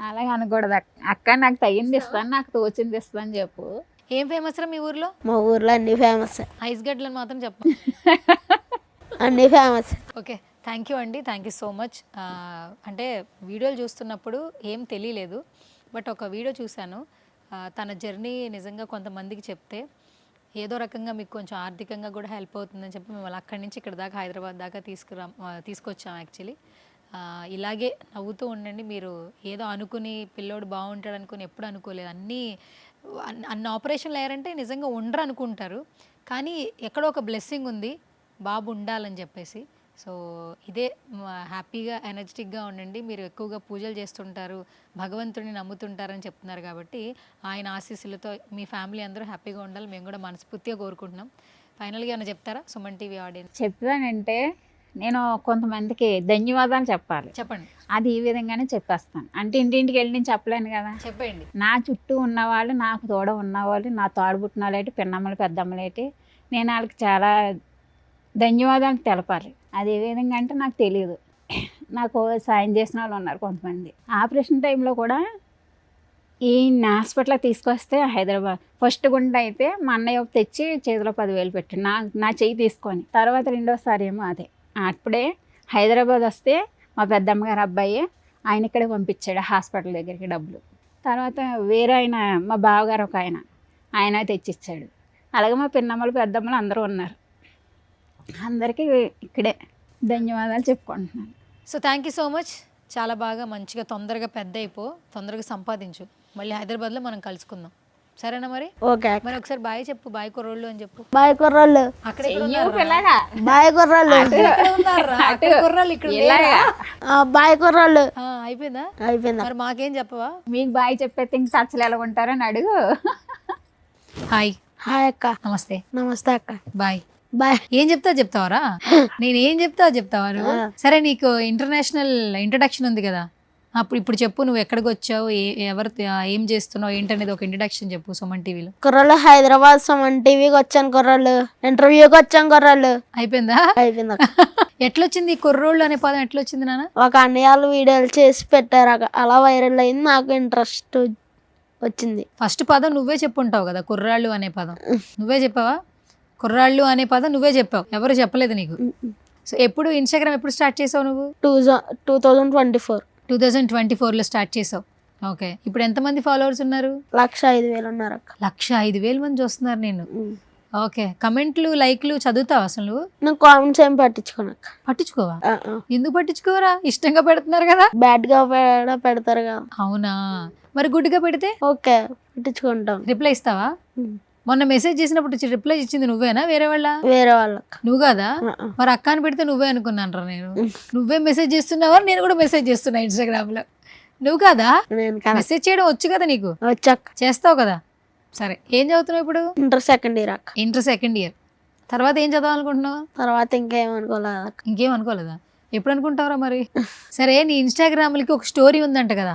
అలాగే అనకూడదు అక్క, నాకు తగ్గింది ఇస్తాను, నాకు తోచింది ఇస్తాను చెప్పు. ఏం ఫేమస్ రా మీ ఊర్లో? మా ఊర్లో అన్ని ఫేమస్. ఐస్ గడ్డలని మాత్రం చెప్పు. అన్ని ఫేమస్. ఓకే, థ్యాంక్ యూ అండి, థ్యాంక్ యూ సో మచ్. అంటే వీడియోలు చూస్తున్నప్పుడు ఏం తెలియలేదు, బట్ ఒక వీడియో చూశాను. తన జర్నీ నిజంగా కొంతమందికి చెప్తే ఏదో రకంగా మీకు కొంచెం ఆర్థికంగా కూడా హెల్ప్ అవుతుందని చెప్పి మేము అక్కడి నుంచి ఇక్కడ దాకా హైదరాబాద్ దాకా తీసుకొచ్చాం యాక్చువల్లీ. ఇలాగే నవ్వుతూ ఉండండి. మీరు ఏదో అనుకుని పిల్లోడు బాగుంటాడు అనుకుని ఎప్పుడు అనుకోలేదు. అన్ని ఆపరేషన్లు అయ్యారంటే నిజంగా ఉండరు అనుకుంటారు, కానీ ఎక్కడో ఒక బ్లెస్సింగ్ ఉంది బాబు ఉండాలని చెప్పేసి. సో ఇదే హ్యాపీగా ఎనర్జెటిక్గా ఉండండి. మీరు ఎక్కువగా పూజలు చేస్తుంటారు, భగవంతుడిని నమ్ముతుంటారని చెప్తున్నారు కాబట్టి ఆయన ఆశీస్సులతో మీ ఫ్యామిలీ అందరూ హ్యాపీగా ఉండాలి మేము కూడా మనస్ఫూర్తిగా కోరుకుంటున్నాం. ఫైనల్గా ఏమైనా చెప్తారా సుమన్ టీవీ ఆడియన్స్? చెప్తానంటే నేను కొంతమందికి ధన్యవాదాలు చెప్పాలి. చెప్పండి. అది ఈ విధంగానే చెప్పేస్తాను. అంటే ఇంటింటికి వెళ్ళి నేను చెప్పలేను కదా. చెప్పండి. నా చుట్టూ ఉన్నవాళ్ళు, నాకు తోడ ఉన్నవాళ్ళు, నా తోడబుట్టిన వాళ్ళేటి, పిన్నమ్మలు పెద్దమ్మలేటి, నేను వాళ్ళకి చాలా ధన్యవాదాలు తెలపాలి. అది ఏ విధంగా అంటే నాకు తెలియదు. నాకు సాయం చేసిన వాళ్ళు ఉన్నారు కొంతమంది. ఆపరేషన్ టైంలో కూడా ఈ హాస్పిటల్కి తీసుకొస్తే హైదరాబాద్ ఫస్ట్ గుంట అయితే మా అన్నయ్య తెచ్చి చేతిలో 10,000 పెట్టి నా చెయ్యి తీసుకొని, తర్వాత రెండోసారి ఏమో అదే అప్పుడే హైదరాబాద్ వస్తే మా పెద్దమ్మగారు అబ్బాయి ఆయన ఇక్కడే పంపించాడు హాస్పిటల్ దగ్గరికి డబ్బులు. తర్వాత వేరే ఆయన మా బావగారు ఒక ఆయన తెచ్చిచ్చాడు. అలాగే మా పిన్నమ్మలు పెద్దమ్మలు అందరూ ఉన్నారు. అందరికీ ఇక్కడే ధన్యవాదాలు చెప్పుకుంటున్నాను. So thank you so much. చాలా బాగా మంచిగా తొందరగా పెద్ద అయిపో, తొందరగా సంపాదించు, మళ్ళీ హైదరాబాద్లో మనం కలుసుకుందాం, సరేనా? మరి ఓకే. మరి ఒకసారి బాయ్ చెప్పు, బాయ్ కుర్రోళ్ళు అని చెప్పు. బాయ్ కుర్రోళ్ళు. అక్కడ బాయ్ కుర్రోళ్ళు. బాయ్ కుర్రోళ్ళు. అయిపోయిందా? అయిపోయిందా? మరి మాకేం చెప్పవా? మీకు బాయ్ చెప్పేస్తే ఇంక చచ్చలు ఎలా ఉంటారని అడుగు. హాయ్. హాయ్ అక్క. నమస్తే. నమస్తే అక్క. బాయ్. బాయ్. ఏం చెప్తావరా? నేను ఏం చెప్తావా నువ్వు? సరే, నీకు ఇంటర్నేషనల్ ఇంట్రడక్షన్ ఉంది కదా, ఇప్పుడు చెప్పు, నువ్వు ఎక్కడికి వచ్చావు, ఎవరు ఏం చేస్తున్నావు ఏంటనేది ఒక ఇంట్రడక్షన్ చెప్పు సుమన్ టీవీలో. కుర్రోళ్ళు హైదరాబాద్ సుమన్ టీవీకి వచ్చాను, కుర్రోళ్ళు ఇంటర్వ్యూకి వచ్చాను. కుర్రోళ్ళు అయిపోయిందా? అయిపోయిందా? ఎట్లొచ్చింది ఈ కుర్రోళ్ళు అనే పదం? ఎట్లొచ్చింది నాన్న? ఒక అన్నయ్యలు వీడియోలు చేసి పెట్టారు, అలా వైరల్ అయింది, నాకు ఇంట్రెస్ట్ వచ్చింది. ఫస్ట్ పదం నువ్వే చెప్పుంటావు కదా, కుర్రాళ్ళు అనే పదం నువ్వే చెప్పావా? కుర్రాళ్ళు అనే పదం నువ్వే చెప్పావు, ఎవరు చెప్పలేదు నీకు. సో ఎప్పుడు ఇన్స్టాగ్రామ్ ఎప్పుడు స్టార్ట్ చేసావు నువ్వు? 2024. 2024లో స్టార్ట్ చేసావు. ఓకే, ఇప్పుడు ఎంతమంది ఫాలోవర్స్ ఉన్నారు? 1,05,000 ఉన్నారు అక్క. 1,05,000 మంది చూస్తున్నారు నేను. ఓకే, కమెంట్లు లైక్లు చదువుతావు అసలు నువ్వు? నేను కామెంట్స్ ఏం పట్టించుకోనక్క. పట్టించుకోవా? ఎందుకు పట్టించుకోవరా? ఇష్టంగా పెడుతున్నారు కదా. బ్యాడ్ గా పెడతారు కదా. అవునా, మరి గుడ్గా పెడితే ఓకే పట్టించుకుంటాం. రిప్లై ఇస్తావా? మొన్న మెసేజ్ చేసినప్పుడు రిప్లై ఇచ్చింది నువ్వేనా వేరే వాళ్ళ? వేరే వాళ్ళకి. నువ్వు కాదా? మరి అక్క అని పెడితే నువ్వే అనుకున్నాను రా నేను. నువ్వే మెసేజ్ చేస్తున్నావా? నేను కూడా మెసేజ్ చేస్తున్నా ఇన్స్టాగ్రామ్ లో. నువ్వు కాదా? నేను మెసేజ్ చేయడం వచ్చు కదా నీకు? వచ్చాక చేస్తావు కదా. సరే, ఏం చదువుతున్నావు ఇప్పుడు? ఇంటర్ సెకండ్ ఇయర్ అక్క. Inter second year. తర్వాత ఏం చదవాలనుకుంటున్నావు? తర్వాత ఇంకేమనుకోలేదు అక్క. ఇంకేం అనుకోలేదా? ఎప్పుడు అనుకుంటావురా మరి? సరే, నీ ఇన్స్టాగ్రామ్లకి ఒక స్టోరీ ఉందంట కదా.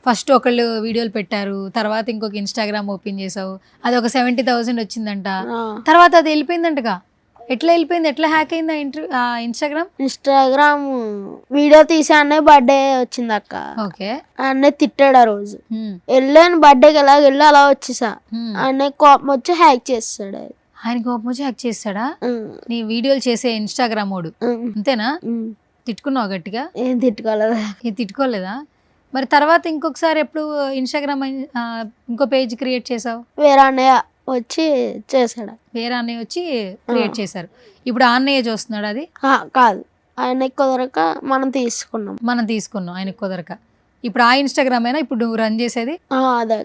ఫస్ట్ ఒకళ్ళు వీడియోలు పెట్టారు, తర్వాత ఇంకొక ఇన్స్టాగ్రామ్ ఓపెన్ చేసావు, అది ఒక 70,000 వచ్చిందంట. తర్వాత అది వెళ్ళిపోయిందంటగా. ఎట్లా వెళ్ళిపోయింది? ఎట్లా హ్యాక్ అయింది ఆ ఇన్స్టాగ్రామ్? వీడియో తీసి అన్నయ్య బర్త్డే వచ్చింది అక్క. ఓకే, అన్నయ్య తిట్టాడు ఆ రోజు. వెళ్ళాను బర్త్డేకి ఎలా వెళ్ళి అలా వచ్చేసా. అన్నయ్య కోపం వచ్చి హ్యాక్ చేస్తాడు. ఆయన కోపం వచ్చి హ్యాక్ చేస్తాడా? నీ వీడియోలు చేసే ఇన్స్టాగ్రామ్ ఓడు అంతేనా? తిట్టుకున్నావు గట్టిగా? ఏం తిట్టుకోలేదా? ఏం తిట్టుకోలేదా? మరి తర్వాత ఇంకొకసారి ఎప్పుడు ఇన్స్టాగ్రామ్ ఇంకో పేజ్ క్రియేట్ చేసావు? వేరే అన్నయ్య వచ్చి చేశాడు. వేరే అన్నయ్య వచ్చి క్రియేట్ చేశారు. ఇప్పుడు ఆ అన్నయ్య చూస్తున్నాడు అది? కాదు, ఆయనకి కుదరక మనం తీసుకున్నాం. ఆయనకు కుదరక. ఇప్పుడు ఆ ఇన్స్టాగ్రామ్ అయినా ఇప్పుడు నువ్వు రన్ చేసేది? అదే.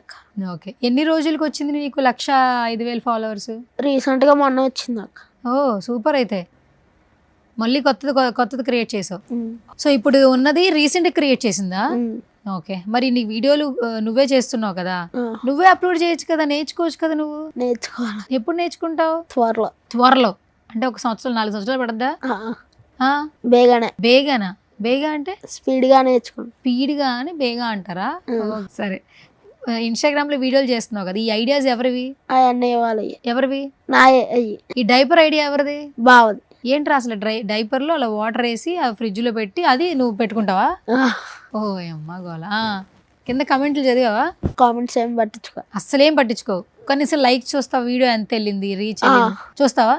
ఓకే, ఎన్ని రోజులకి వచ్చింది నీకు 1,05,000 ఫాలోవర్స్? రీసెంట్ గా మొన్న వచ్చింది అక్క. ఓ సూపర్. అయితే మళ్ళీ కొత్తది క్రియేట్ చేసావు. సో ఇప్పుడు ఉన్నది రీసెంట్ క్రియేట్ చేసిందా? ఓకే, మరి నీ వీడియోలు నువ్వే చేస్తున్నావు కదా, నువ్వే అప్లోడ్ చేయొచ్చు కదా, నేర్చుకోవచ్చు కదా నువ్వు. నేర్చుకోవాలి. ఎప్పుడు నేర్చుకుంటావు? త్వరలో అంటే ఒక 4 సంవత్సరాలు పడద్దా? బేగా అంటే స్పీడ్గా నేర్చుకుంటా. స్పీడ్గా అని బేగా అంటారా? సరే, ఇన్స్టాగ్రామ్ లో వీడియోలు చేస్తున్నావు కదా, ఈ ఐడియాస్ ఎవరివి? ఎవరివి? ఈ డైపర్ ఐడియా ఎవరిది? బావది. ఏంట్రా అసలు డైపర్ లో అలా వాటర్ వేసి ఆ ఫ్రిడ్జ్ లో పెట్టి అది నువ్వు పెట్టుకుంటావా? ఓ అమ్మ గోల. కింద కమెంట్లు చదివావా? కామెంట్స్ ఏం పట్టించుకో. అస్సలేం పట్టించుకోవు. కనీసం లైక్ చూస్తావా? వీడియో ఎంత వెళ్ళింది, రీచ్ చూస్తావా?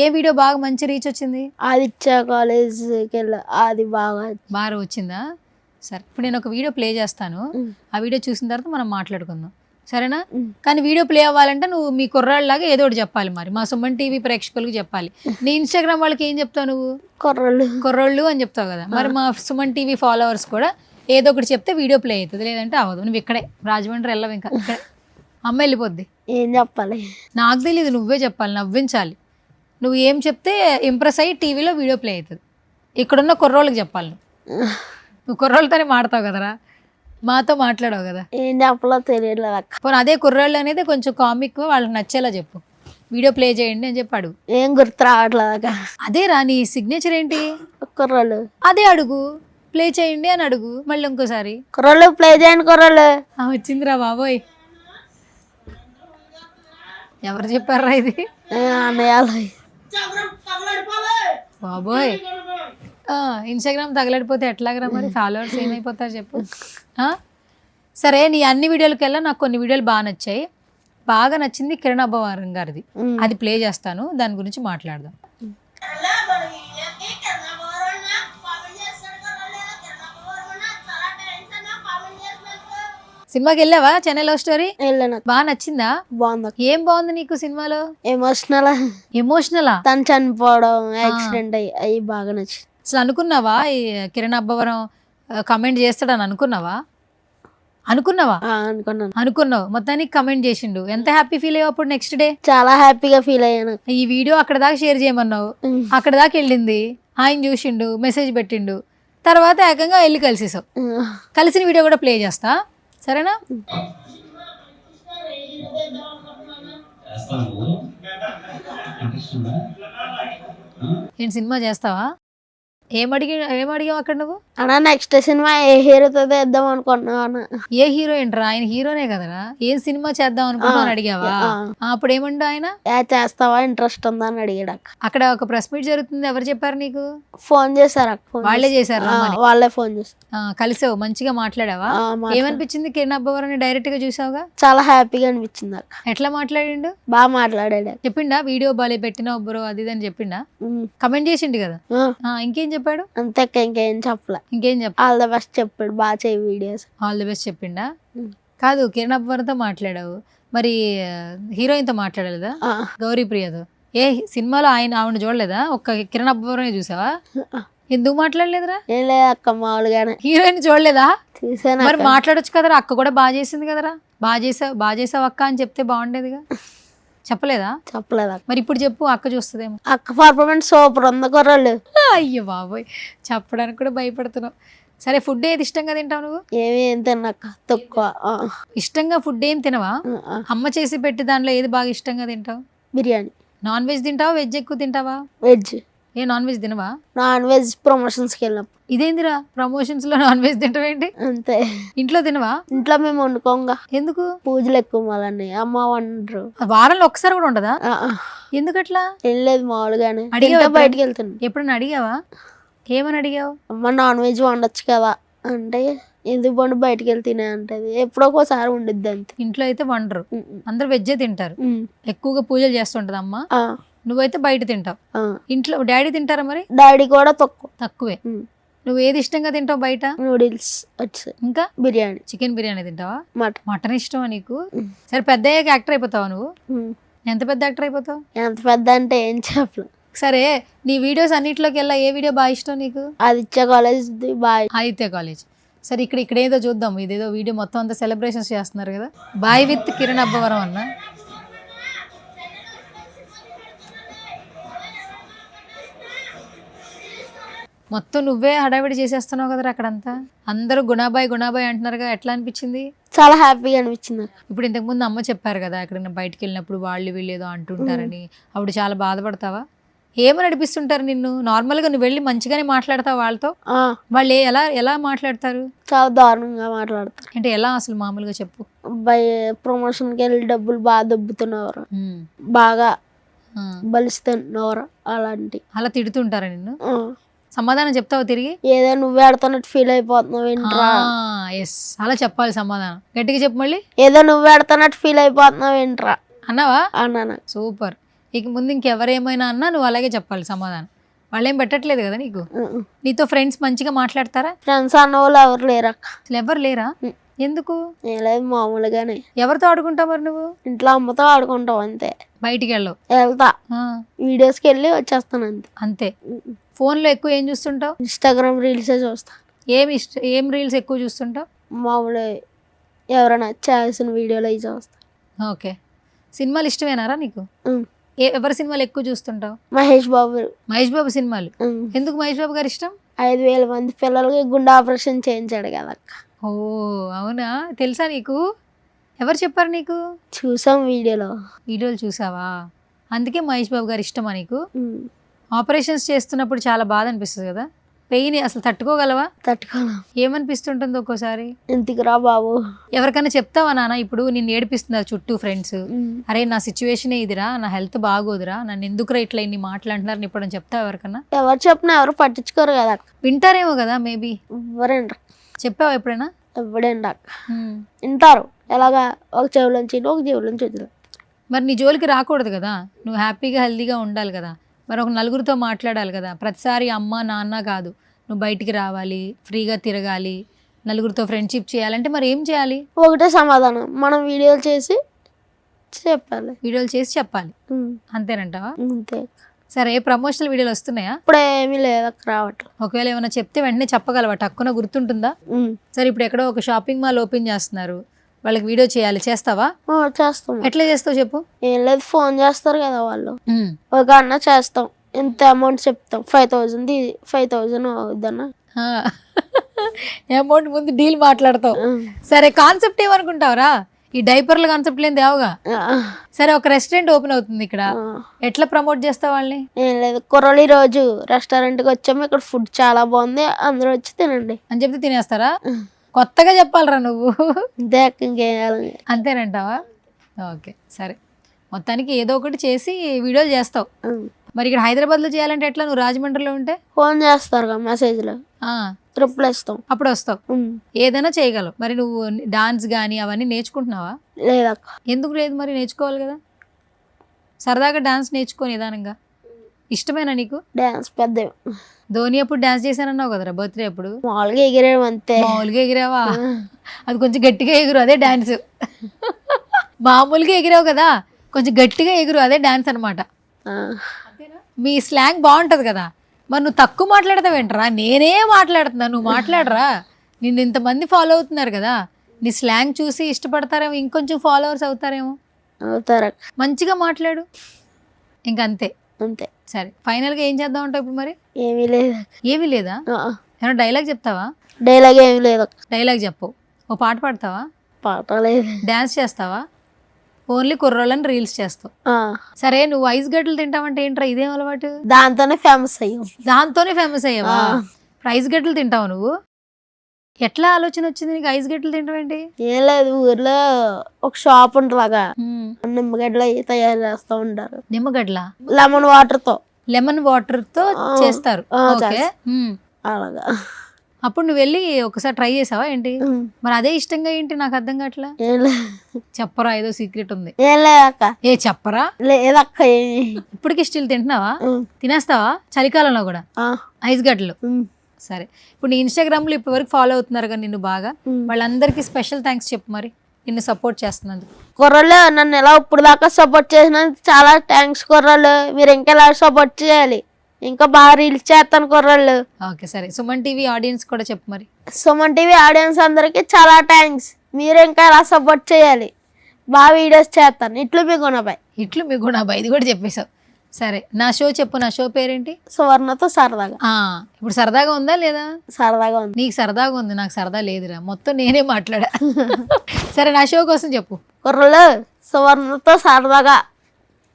ఏ వీడియో బాగా మంచి రీచ్ వచ్చింది? ఆదిత్య కాలేజ్కి అది బాగా వచ్చిందా? సరే, ఇప్పుడు నేను ఒక వీడియో ప్లే చేస్తాను, ఆ వీడియో చూసిన తర్వాత మనం మాట్లాడుకుందాం, సరేనా? కానీ వీడియో ప్లే అవ్వాలంటే నువ్వు మీ కుర్రాళ్ళలాగా ఏదో ఒకటి చెప్పాలి. మరి మా సుమన్ టీవీ ప్రేక్షకులకు చెప్పాలి. నీ ఇన్స్టాగ్రామ్ వాళ్ళకి ఏం చెప్తావు నువ్వు? కుర్రోళ్ళు అని చెప్తావు కదా. మరి మా సుమన్ టీవీ ఫాలోవర్స్ కూడా ఏదో ఒకటి చెప్తే వీడియో ప్లే అవుతుంది, లేదంటే అవ్వదు. నువ్వు ఇక్కడే రాజమండ్రి వెళ్ళవు, ఇంకా ఇక్కడే అమ్మ వెళ్ళిపోద్ది. ఏం చెప్పాలి? నాకు తెలియదు, నువ్వే చెప్పాలి, నవ్వించాలి. నువ్వు ఏం చెప్తే ఇంప్రెస్ అయ్యి టీవీలో వీడియో ప్లే అవుతుంది. ఇక్కడున్న కుర్రోళ్ళకి చెప్పాలి. నువ్వు కుర్రోళ్ళతోనే మాడతావు కదరా, మాతో మాట్లాడవు కదా. ఏం చెప్పాలో తెలియదు. పోనీ అదే కుర్రోళ్ళు అనేది కొంచెం కామిక్ వాళ్ళకి నచ్చేలా చెప్పు. వీడియో ప్లే చేయండి అని చెప్పి అడుగు. ఏం గుర్తు రావట్లేదు. అదే రా, నీ సిగ్నేచర్ ఏంటి? కుర్రోళ్ళు. అదే అడుగు, ప్లే చేయండి అని అడుగు. మళ్ళీ ఇంకోసారి కుర్రోళ్ళు ప్లే చేయండి. కుర్రోళ్ళు వచ్చిందిరా బాబోయ్. ఎవరు చెప్పారా ఇది? బాబోయ్, ఇన్స్టాగ్రామ్ తగలడిపోతే ఎట్లాగరా మరి? ఫాలోవర్స్ ఏమైపోతారు చెప్పు. సరే, నీ అన్ని వీడియోలకెల్లా నాకు కొన్ని వీడియోలు బాగా నచ్చాయి. బాగా నచ్చింది కిరణ్ అబ్బవరం గారిది, అది ప్లే చేస్తాను, దాని గురించి మాట్లాడదాం. సినిమాకి వెళ్ళావా? చెన్నై లవ్ స్టోరీ బాగా నచ్చిందా? బాగుంది. ఏం బాగుంది నీకు సినిమాలో? ఎమోషనలా? తను చనిపోవడం, యాక్సిడెంట్ అయ్యి బాగా నచ్చింది. అసలు అనుకున్నావా ఈ కిరణ్ అబ్బవరం కమెంట్ చేస్తాడని అనుకున్నావా? అనుకున్నావు. మొత్తానికి కమెంట్ చేసిండు. ఎంత హ్యాపీ ఫీల్ అయ్యావు అప్పుడు? నెక్స్ట్ డే చాలా హ్యాపీగా ఫీల్ అయ్యాను. ఈ వీడియో అక్కడ దాకా షేర్ చేయమన్నావు, అక్కడ దాకా వెళ్ళింది, ఆయన చూసిండు, మెసేజ్ పెట్టిండు, తర్వాత ఏకంగా వెళ్ళి కలిసేసావు. కలిసిన వీడియో కూడా ప్లే చేస్తా, సరేనా? ఏంటి సినిమా చేస్తావా? ఏమడిగావు అక్కడ నువ్వు? అన్నా నెక్స్ట్ సినిమా ఏ హీరోతో వేద్దాం అనుకుంటున్నావు అన్న? ఏ హీరో ఏంట్రా, ఆయన హీరోనే కదరా, ఏం సినిమా చేద్దాం అనుకుంటున్నావు అడిగావా? అప్పుడు ఏమండు ఆయన? చేస్తావా, ఇంట్రెస్ట్ ఉందా అని అడిగాడు అక్క. అక్కడ ఒక ప్రెస్ మీట్ జరుగుతుంది, ఎవరు చెప్పారు నీకు? ఫోన్ చేశారు అక్క. వాళ్ళే చేశారు. వాళ్ళే ఫోన్ చేశారు. కలిసావు, మంచిగా మాట్లాడావా? ఏమనిపించింది కిరణ్ అబ్బవరాన్ని డైరెక్ట్ గా చూసావుగా? చాలా హ్యాపీగా అనిపించింది అక్క. ఎట్లా మాట్లాడిండు? బాగా మాట్లాడాడు. చెప్పిండా వీడియో బాలే పెట్టినావు బ్రో అది ఇది అని చెప్పిండా? కమెంట్ చేసిండు కదా. ఇంకేం చెప్పాడు? అంతే, ఇంకేం చెప్పలే. ఇంకేం చెప్ప ఆల్ ద బెస్ట్ చెప్పాడు, బాగా చేయి వీడియోస్. ఆల్ ది బెస్ట్ చెప్పిండా? కాదు, కిరణ్ అబ్బవరంతో మాట్లాడావు, మరి హీరోయిన్ తో మాట్లాడలేదా? గౌరీ ప్రియతో. ఏ సినిమాలో ఆవిడ చూడలేదా? ఒక్క కిరణ్ అబ్బవరమే చూసావా? ఎందుకు మాట్లాడలేదురా? ఏం లేదు అక్క, మామూలుగానే. హీరోయిన్ చూడలేదా? చూసాను. మరి మాట్లాడొచ్చు కదరా, అక్క కూడా బాగా చేసింది కదరా. బాగా చేసావు అక్క అని చెప్తే బాగుండేదిగా. చెప్పలేదా? చెప్పలేదు అక్క. మరి ఇప్పుడు చెప్పు, అక్క చూస్తుందేమో. అక్క పర్ఫార్మెన్స్ సూపర్ ఉంది కుర్రాళ్ళు. అయ్యో బాబోయ్, చెప్పడానికి కూడా భయపడుతున్నావు. సరే, ఫుడ్ ఏది ఇష్టంగా తింటావు నువ్వు? ఏం తిన్నాక తక్కువ. ఇష్టంగా ఫుడ్ ఏం తినవా? అమ్మ చేసి పెట్టి దాంట్లో ఏది బాగా ఇష్టంగా తింటావు? బిర్యానీ. నాన్ వెజ్ తింటావా, వెజ్ ఎక్కువ తింటావా? వెజ్. ఏ నాన్ వెజ్ తినవా? నాన్ వెజ్ ప్రమోషన్స్కి వెళ్ళినప్పుడు. ఇదేందిరా, ప్రమోషన్స్ లో నాన్ వెజ్ తింటావు ఏంటి? అంతే. ఇంట్లో తినవా? ఇంట్లో మేము వండుకోంగా. ఎందుకు? పూజలు ఎక్కువ మళ్ళీ అమ్మ వండరు. వారంలో ఒకసారి కూడా ఉండదా? ఎందుకట్లా? ఏం లేదు, మామూలుగానే. అడిగావా? బయటకు వెళ్తున్నా. ఎప్పుడన్నా అడిగావా? ఏమని అడిగావు? అమ్మ నాన్ వెజ్ వండొచ్చు కదా అంటే, ఎందుకు వండు బయటకు వెళ్తే అంటది. ఎప్పుడో ఒకసారి వండుద్ది అంతే. ఇంట్లో అయితే వండరు, అందరు వెజ్జే తింటారు. ఎక్కువగా పూజలు చేస్తుంటది అమ్మ, నువ్వైతే బయట తింటావు. ఇంట్లో డాడీ తింటారా మరి? డాడీ కూడా తక్కువే. నువ్వు ఏది ఇష్టంగా తింటావు బయట? నూడిల్స్, ఇంకా బిర్యానీ. చికెన్ బిర్యానీ తింటావా? మటన్ ఇష్టమా నీకు? సరే, పెద్ద అయ్యాక యాక్టర్ అయిపోతావా నువ్వు? ఎంత పెద్ద యాక్టర్ అయిపోతావు? ఎంత పెద్ద అంటే ఏం చెప్పలేదు. సరే, నీ వీడియోస్ అన్నిట్లోకి వెళ్ళా ఏ వీడియో బాగా ఇష్టం నీకు? ఆదిత్య కాలేజ్. ఆదిత్య కాలేజ్. సరే, ఇక్కడ ఏదో చూద్దాం. ఇదేదో వీడియో మొత్తం అంతా సెలబ్రేషన్స్ చేస్తున్నారు కదా. బాయ్ విత్ కిరణ్ అబ్బవరం అన్న. మొత్తం నువ్వే హడావిడి చేసేస్తున్నావు కదరా అక్కడంతా. అందరూ గుణాబాయ్ అంటున్నారుగా, ఎట్లా అనిపించింది? చాలా హ్యాపీగా అనిపించింది. ఇప్పుడు ఇంతకు ముందు అమ్మ చెప్పారు కదా, ఎక్కడైనా బయటకు వెళ్ళినప్పుడు వీళ్ళు ఏదో అంటుంటారని, అప్పుడు చాలా బాధపడతావా? ఏమని నడిపిస్తుంటారు నిన్ను? నార్మల్ గా నువ్వు వెళ్ళి మంచిగానే మాట్లాడతావు వాళ్ళతో? వాళ్ళు ఎలా మాట్లాడతారు? చాలా దారుణంగా మాట్లాడతారు. అంటే ఎలా అసలు మామూలుగా చెప్పు. ప్రమోషన్ కి వెళ్ళి డబ్బులు బాగా దొబ్బుతున్నవారు, బాగా బలిస్తున్నవారు, అలా తిడుతుంటారా నిన్ను? సమాధానం చెప్తావా తిరిగి? ఏదో నువ్వే ఆడుతున్నట్టు ఫీల్ అయిపోతున్నావు ఏంట్రా? ఎస్, అలా చెప్పాలి సమాధానం. గట్టిగా చెప్పు మళ్ళీ. ఏదో నువ్వే ఆడుతున్నట్టు ఫీల్ అయిపోతున్నావు ఏంట్రా అన్నావా? అన్నాను. సూపర్. ఇక ముందు ఇంకెవరేమైనా అన్నా నువ్వు అలాగే చెప్పాలి సమాధానం. వాళ్ళేం పెట్టట్లేదు కదా నీకు? నీతో ఫ్రెండ్స్ మంచిగా మాట్లాడతారా? ఫ్రెండ్స్ అన్న వాళ్ళు ఎవరు లేరా? అసలు ఎవరు లేరా? ఎందుకు? లేదు, మామూలుగానే. ఎవరితో ఆడుకుంటావు మరి నువ్వు? ఇంట్లో అమ్మతో ఆడుకుంటావు అంతే. బయటికి వెళ్ళవు? వెళ్తా, వీడియోస్కి వెళ్ళి వచ్చేస్తాను అంతే. ఫోన్ లో ఎక్కువ ఏం చూస్తుంటావు? ఇన్స్టాగ్రామ్ రీల్స్ చూస్తా. ఏం రీల్స్ ఎక్కువ చూస్తుంటావు? మామూలు ఎవరైనా చేసిన వీడియోలు అవి చూస్తా. ఓకే. సినిమాలు ఇష్టమేనారా నీకు? ఎవరి సినిమాలు ఎక్కువ చూస్తుంటావు? మహేష్ బాబు సినిమాలు. ఎందుకు మహేష్ బాబు గారు ఇష్టం? 5,000 మంది పిల్లలకి గుండె ఆపరేషన్ చేయించాడు కదా. ఓ అవునా, తెలుసా నీకు? ఎవరు చెప్పారు నీకు? చూసాం, వీడియోలు చూసావా? అందుకే మహేష్ బాబు గారు ఇష్టమా నీకు? ఆపరేషన్స్ చేస్తున్నప్పుడు చాలా బాధ అనిపిస్తుంది కదా, పెయిన్ అసలు తట్టుకోగలవా? తట్టుకోలేం. ఏమనిపిస్తుంటుంది ఒక్కోసారి? ఎందుకురా బాబు. ఎవరికైనా చెప్తావా నాన్న, ఇప్పుడు నిన్ను ఏడిపిస్తున్నారు చుట్టూ ఫ్రెండ్స్, అరే నా సిచ్యువేషన్ ఇదిరా, నా హెల్త్ బాగోదురా, నన్ను ఎందుకురా ఇట్లా ఇన్ని మాట్లాడుతున్నారు ఇప్పుడు అని చెప్తావా ఎవరికన్నా? ఎవరు చెప్పినా ఎవరు పట్టించుకోరు కదా. వింటారేమో కదా మేబీ. ఎవరండి? చెప్పావా ఎప్పుడైనా? ఎవడండి వింటారు. ఎలాగా? ఒక చెవులోంచి ఒక చెవులోంచి వదిలేదు. మరి నీ జోలికి రాకూడదు కదా, నువ్వు హ్యాపీగా హెల్తీగా ఉండాలి కదా, మరి ఒక నలుగురితో మాట్లాడాలి కదా. ప్రతిసారి అమ్మ నాన్న కాదు, నువ్వు బయటికి రావాలి, ఫ్రీగా తిరగాలి, నలుగురితో ఫ్రెండ్షిప్ చేయాలంటే మరి ఏం చేయాలి? ఒకటే సమాధానం, మనం వీడియోలు చేసి చెప్పాలి. అంతేనంటావా? అంతే. సరే, ప్రమోషనల్ వీడియోలు వస్తున్నాయా? ఇప్పుడు ఏమీ లేదు, రావట్లేదు. ఒకవేళ ఏమైనా చెప్తే వెంటనే చెప్పగలవా? టక్కున గుర్తుంటుందా? సరే, ఇప్పుడు ఎక్కడో ఒక షాపింగ్ మాల్ ఓపెన్ చేస్తున్నారు, వాళ్ళకి వీడియో చేయాలి, చేస్తావా? చేస్తాం. ఎట్లా చేస్తావు చెప్పు. ఏం లేదు, ఫోన్ చేస్తారు కదా వాళ్ళు, ఒక అన్న చేస్తాం, ఎంత అమౌంట్ చెప్తాం, 5,000 అవుద్దన్న. అమౌంట్ ముందు డీల్ మాట్లాడతావు. సరే, కాన్సెప్ట్ ఏమనుకుంటావురా? ఈ డైపర్ల కాన్సెప్ట్ లేని దేవగా. ఆ, సరే ఒక రెస్టారెంట్ ఓపెన్ అవుతుంది ఇక్కడ, ఆ. ఎట్లా ప్రమోట్ చేస్తావు వాళ్ళని? ఏం లేదు, కుర్రోళ్ళు ఈ రోజు రెస్టారెంట్కి వచ్చాము, ఇక్కడ ఫుడ్ చాలా బాగుంది, అందరూ వచ్చి తినండి అని చెప్తే తినేస్తారా? కొత్తగా చెప్పాలరా నువ్వు. అంతే అక్క, ఇంకేం చేయాలి. అంతేనంటావా? ఓకే సరే, మొత్తానికి ఏదో ఒకటి చేసి వీడియోలు చేస్తావు. మరి ఇక్కడ హైదరాబాద్లో చేయాలంటే ఎట్లా? నువ్వు రాజమండ్రిలో ఉంటే ఫోన్ చేస్తారు కదా మెసేజ్లో, రిప్లై ఇస్తాం, అప్పుడు వస్తావు, ఏదైనా చేయగలవు. మరి నువ్వు డాన్స్ కానీ అవన్నీ నేర్చుకుంటున్నావా? లేదక్క. ఎందుకు లేదు? మరి నేర్చుకోవాలి కదా, సరదాగా డాన్స్ నేర్చుకో నిదానంగా. ఇష్టమేనా నీకు డాన్స్? పెద్ద ధోని అప్పుడు డాన్స్ చేశానన్నావు కదరా బర్త్డే అప్పుడు. మామూలుగా ఎగిరేయడం అంతే. మామూలుగా ఎగిరావా? అది కొంచెం గట్టిగా ఎగురు, అదే డాన్స్. మామూలుగా ఎగిరావు కదా, కొంచెం గట్టిగా ఎగురు, అదే డాన్స్ అనమాట. మీ స్లాంగ్ బాగుంటది కదా, మరి నువ్వు తక్కువ మాట్లాడతావేంటరా? నేనే మాట్లాడుతున్నా, నువ్వు మాట్లాడరా? నిన్ను ఇంతమంది ఫాలో అవుతున్నారు కదా, నీ స్లాంగ్ చూసి ఇష్టపడతారేమో, ఇంకొంచెం ఫాలోవర్స్ అవుతారేమో. అవుతారు. మంచిగా మాట్లాడు, ఇంకంతే. అంతే. సరే, ఫైనల్గా ఏం చేద్దాం అంటావు ఇప్పుడు మరి? ఏమీ లేదు. ఏమీ లేదా? ఏమైనా డైలాగ్ చెప్తావా? డైలాగ్ ఏమీ లేదు. డైలాగ్ చెప్పు. ఓ పాట పాడతావా? పాట లేదు. డాన్స్ చేస్తావా? ఓన్లీ కుర్రోళ్ళని రీల్స్ చేస్తావు. సరే, నువ్వు ఐస్ గడ్డలు తింటావంటే ఏంట్రా, ఇదేం అలవాటు? దాంతోనే ఫేమస్ అయ్యాం. దాంతోనే ఫేమస్ అయ్యావా? ఇప్పుడు ఐస్ గడ్డలు తింటావు నువ్వు? ఎట్లా ఆలోచన వచ్చింది నీకు ఐస్ గడ్డలు తింటావేంటి? ఏం లేదు, ఊర్లో ఒక షాప్ ఉంటుందిలాగా, నిమ్మగడ్డలు తయారు చేస్తూ ఉంటారు. నిమ్మగడ్డల? లెమన్ వాటర్ తో. లెమన్ వాటర్ తో చేస్తారు. ఓకే, అలాగా. అప్పుడు నువ్వు వెళ్ళి ఒకసారి ట్రై చేసావా ఏంటి? మరి అదే ఇష్టంగా ఏంటి, నాకు అర్థం కావట్లా. ఏం లేదు. చెప్పరా, ఏదో సీక్రెట్ ఉంది. ఏం లేదక్క. ఏ చెప్పరా? లేదక్క. ఇప్పటికి స్టిల్ తింటున్నావా? తినేస్తావా చలికాలంలో కూడా ఐస్ గడ్డలు? సరే, ఇప్పుడు నీ ఇన్స్టాగ్రామ్ లో ఇప్పటి వరకు ఫాలో అవుతున్నారు కదా నిన్ను బాగా, వాళ్ళందరికీ స్పెషల్ థ్యాంక్స్ చెప్పు మరి, నిన్ను సపోర్ట్ చేస్తున్నందుకు. కుర్రోళ్ళు నన్ను ఎలా ఇప్పుడు దాకా సపోర్ట్ చేసినందుకు చాలా థ్యాంక్స్ కుర్రోళ్ళు. మీరు ఇంకా ఎలా సపోర్ట్ చేయాలి, ఇంకా బాగా రీల్స్ చేస్తాను కుర్రోళ్ళు. ఓకే సరే, సుమన్ టీవీ ఆడియన్స్ కూడా చెప్పు మరి. సుమన్ టీవీ ఆడియన్స్ అందరికి చాలా థ్యాంక్స్. మీరు ఇంకా ఎలా సపోర్ట్ చేయాలి, బాగా వీడియోస్ చేస్తాను. ఇట్లు మీ గుణబాయ్. ఇట్లు మీ గుణబాయ్, ఇది కూడా చెప్పేశావు. సరే, నా షో చెప్పు. నా షో పేరేంటి? సువర్ణతో సరదాగా. ఇప్పుడు సరదాగా ఉందా లేదా? సరదాగా ఉంది. నీకు సరదాగా ఉంది, నాకు సరదా లేదురా, మొత్తం నేనే మాట్లాడా. సరే, నా షో కోసం చెప్పు. కుర్రలు సువర్ణతో సరదాగా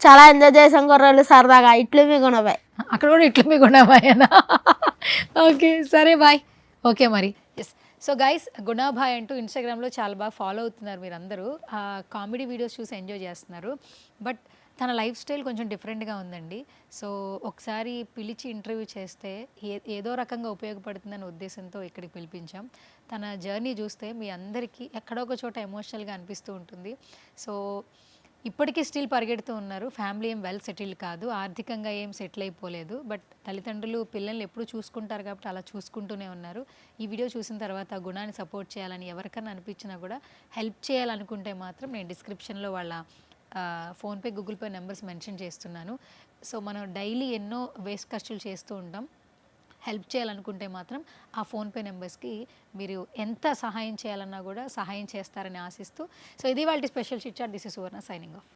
చాలా ఎంజాయ్ చేసాం కుర్రలు, సరదాగా. ఇట్లు మీ గుణబాయ్. అక్కడ కూడా ఇట్లు మీ గుణబాయేనా? ఓకే సరే, బాయ్. ఓకే మరి. ఎస్, సో గైస్, గుణాభాయ్ అంటూ ఇన్స్టాగ్రామ్లో చాలా బాగా ఫాలో అవుతున్నారు మీరందరూ. కామెడీ వీడియోస్ చూసి ఎంజాయ్ చేస్తున్నారు. బట్ తన లైఫ్ స్టైల్ కొంచెం డిఫరెంట్గా ఉందండి. సో ఒకసారి పిలిచి ఇంటర్వ్యూ చేస్తే ఏదో రకంగా ఉపయోగపడుతుందనే ఉద్దేశంతో ఇక్కడికి పిలిపించాం. తన జర్నీ చూస్తే మీ అందరికీ ఎక్కడో ఒక చోట ఎమోషనల్గా అనిపిస్తూ ఉంటుంది. సో ఇప్పటికీ స్టిల్ పరిగెడుతూ ఉన్నారు. ఫ్యామిలీ ఏం వెల్ సెటిల్డ్ కాదు, ఆర్థికంగా ఏం సెటిల్ అయిపోలేదు. బట్ తల్లిదండ్రులు పిల్లల్ని ఎప్పుడు చూసుకుంటారు కాబట్టి అలా చూసుకుంటూనే ఉన్నారు. ఈ వీడియో చూసిన తర్వాత గుణాన్ని సపోర్ట్ చేయాలని ఎవరికన్నా అనిపించినా కూడా, హెల్ప్ చేయాలనుకుంటే మాత్రం నేను డిస్క్రిప్షన్లో వాళ్ళ PhonePe, Google pay numbers mention చేస్తున్నాను. సో మనం డైలీ ఎన్నో వేస్ట్ ఖర్చులు చేస్తూ ఉంటాం. హెల్ప్ చేయాలనుకుంటే మాత్రం ఆ ఫోన్పే నెంబర్స్కి మీరు ఎంత సహాయం చేయాలన్నా కూడా సహాయం చేస్తారని ఆశిస్తూ, సో ఇది వాళ్ళ special chit chat. This is Suvarna signing of.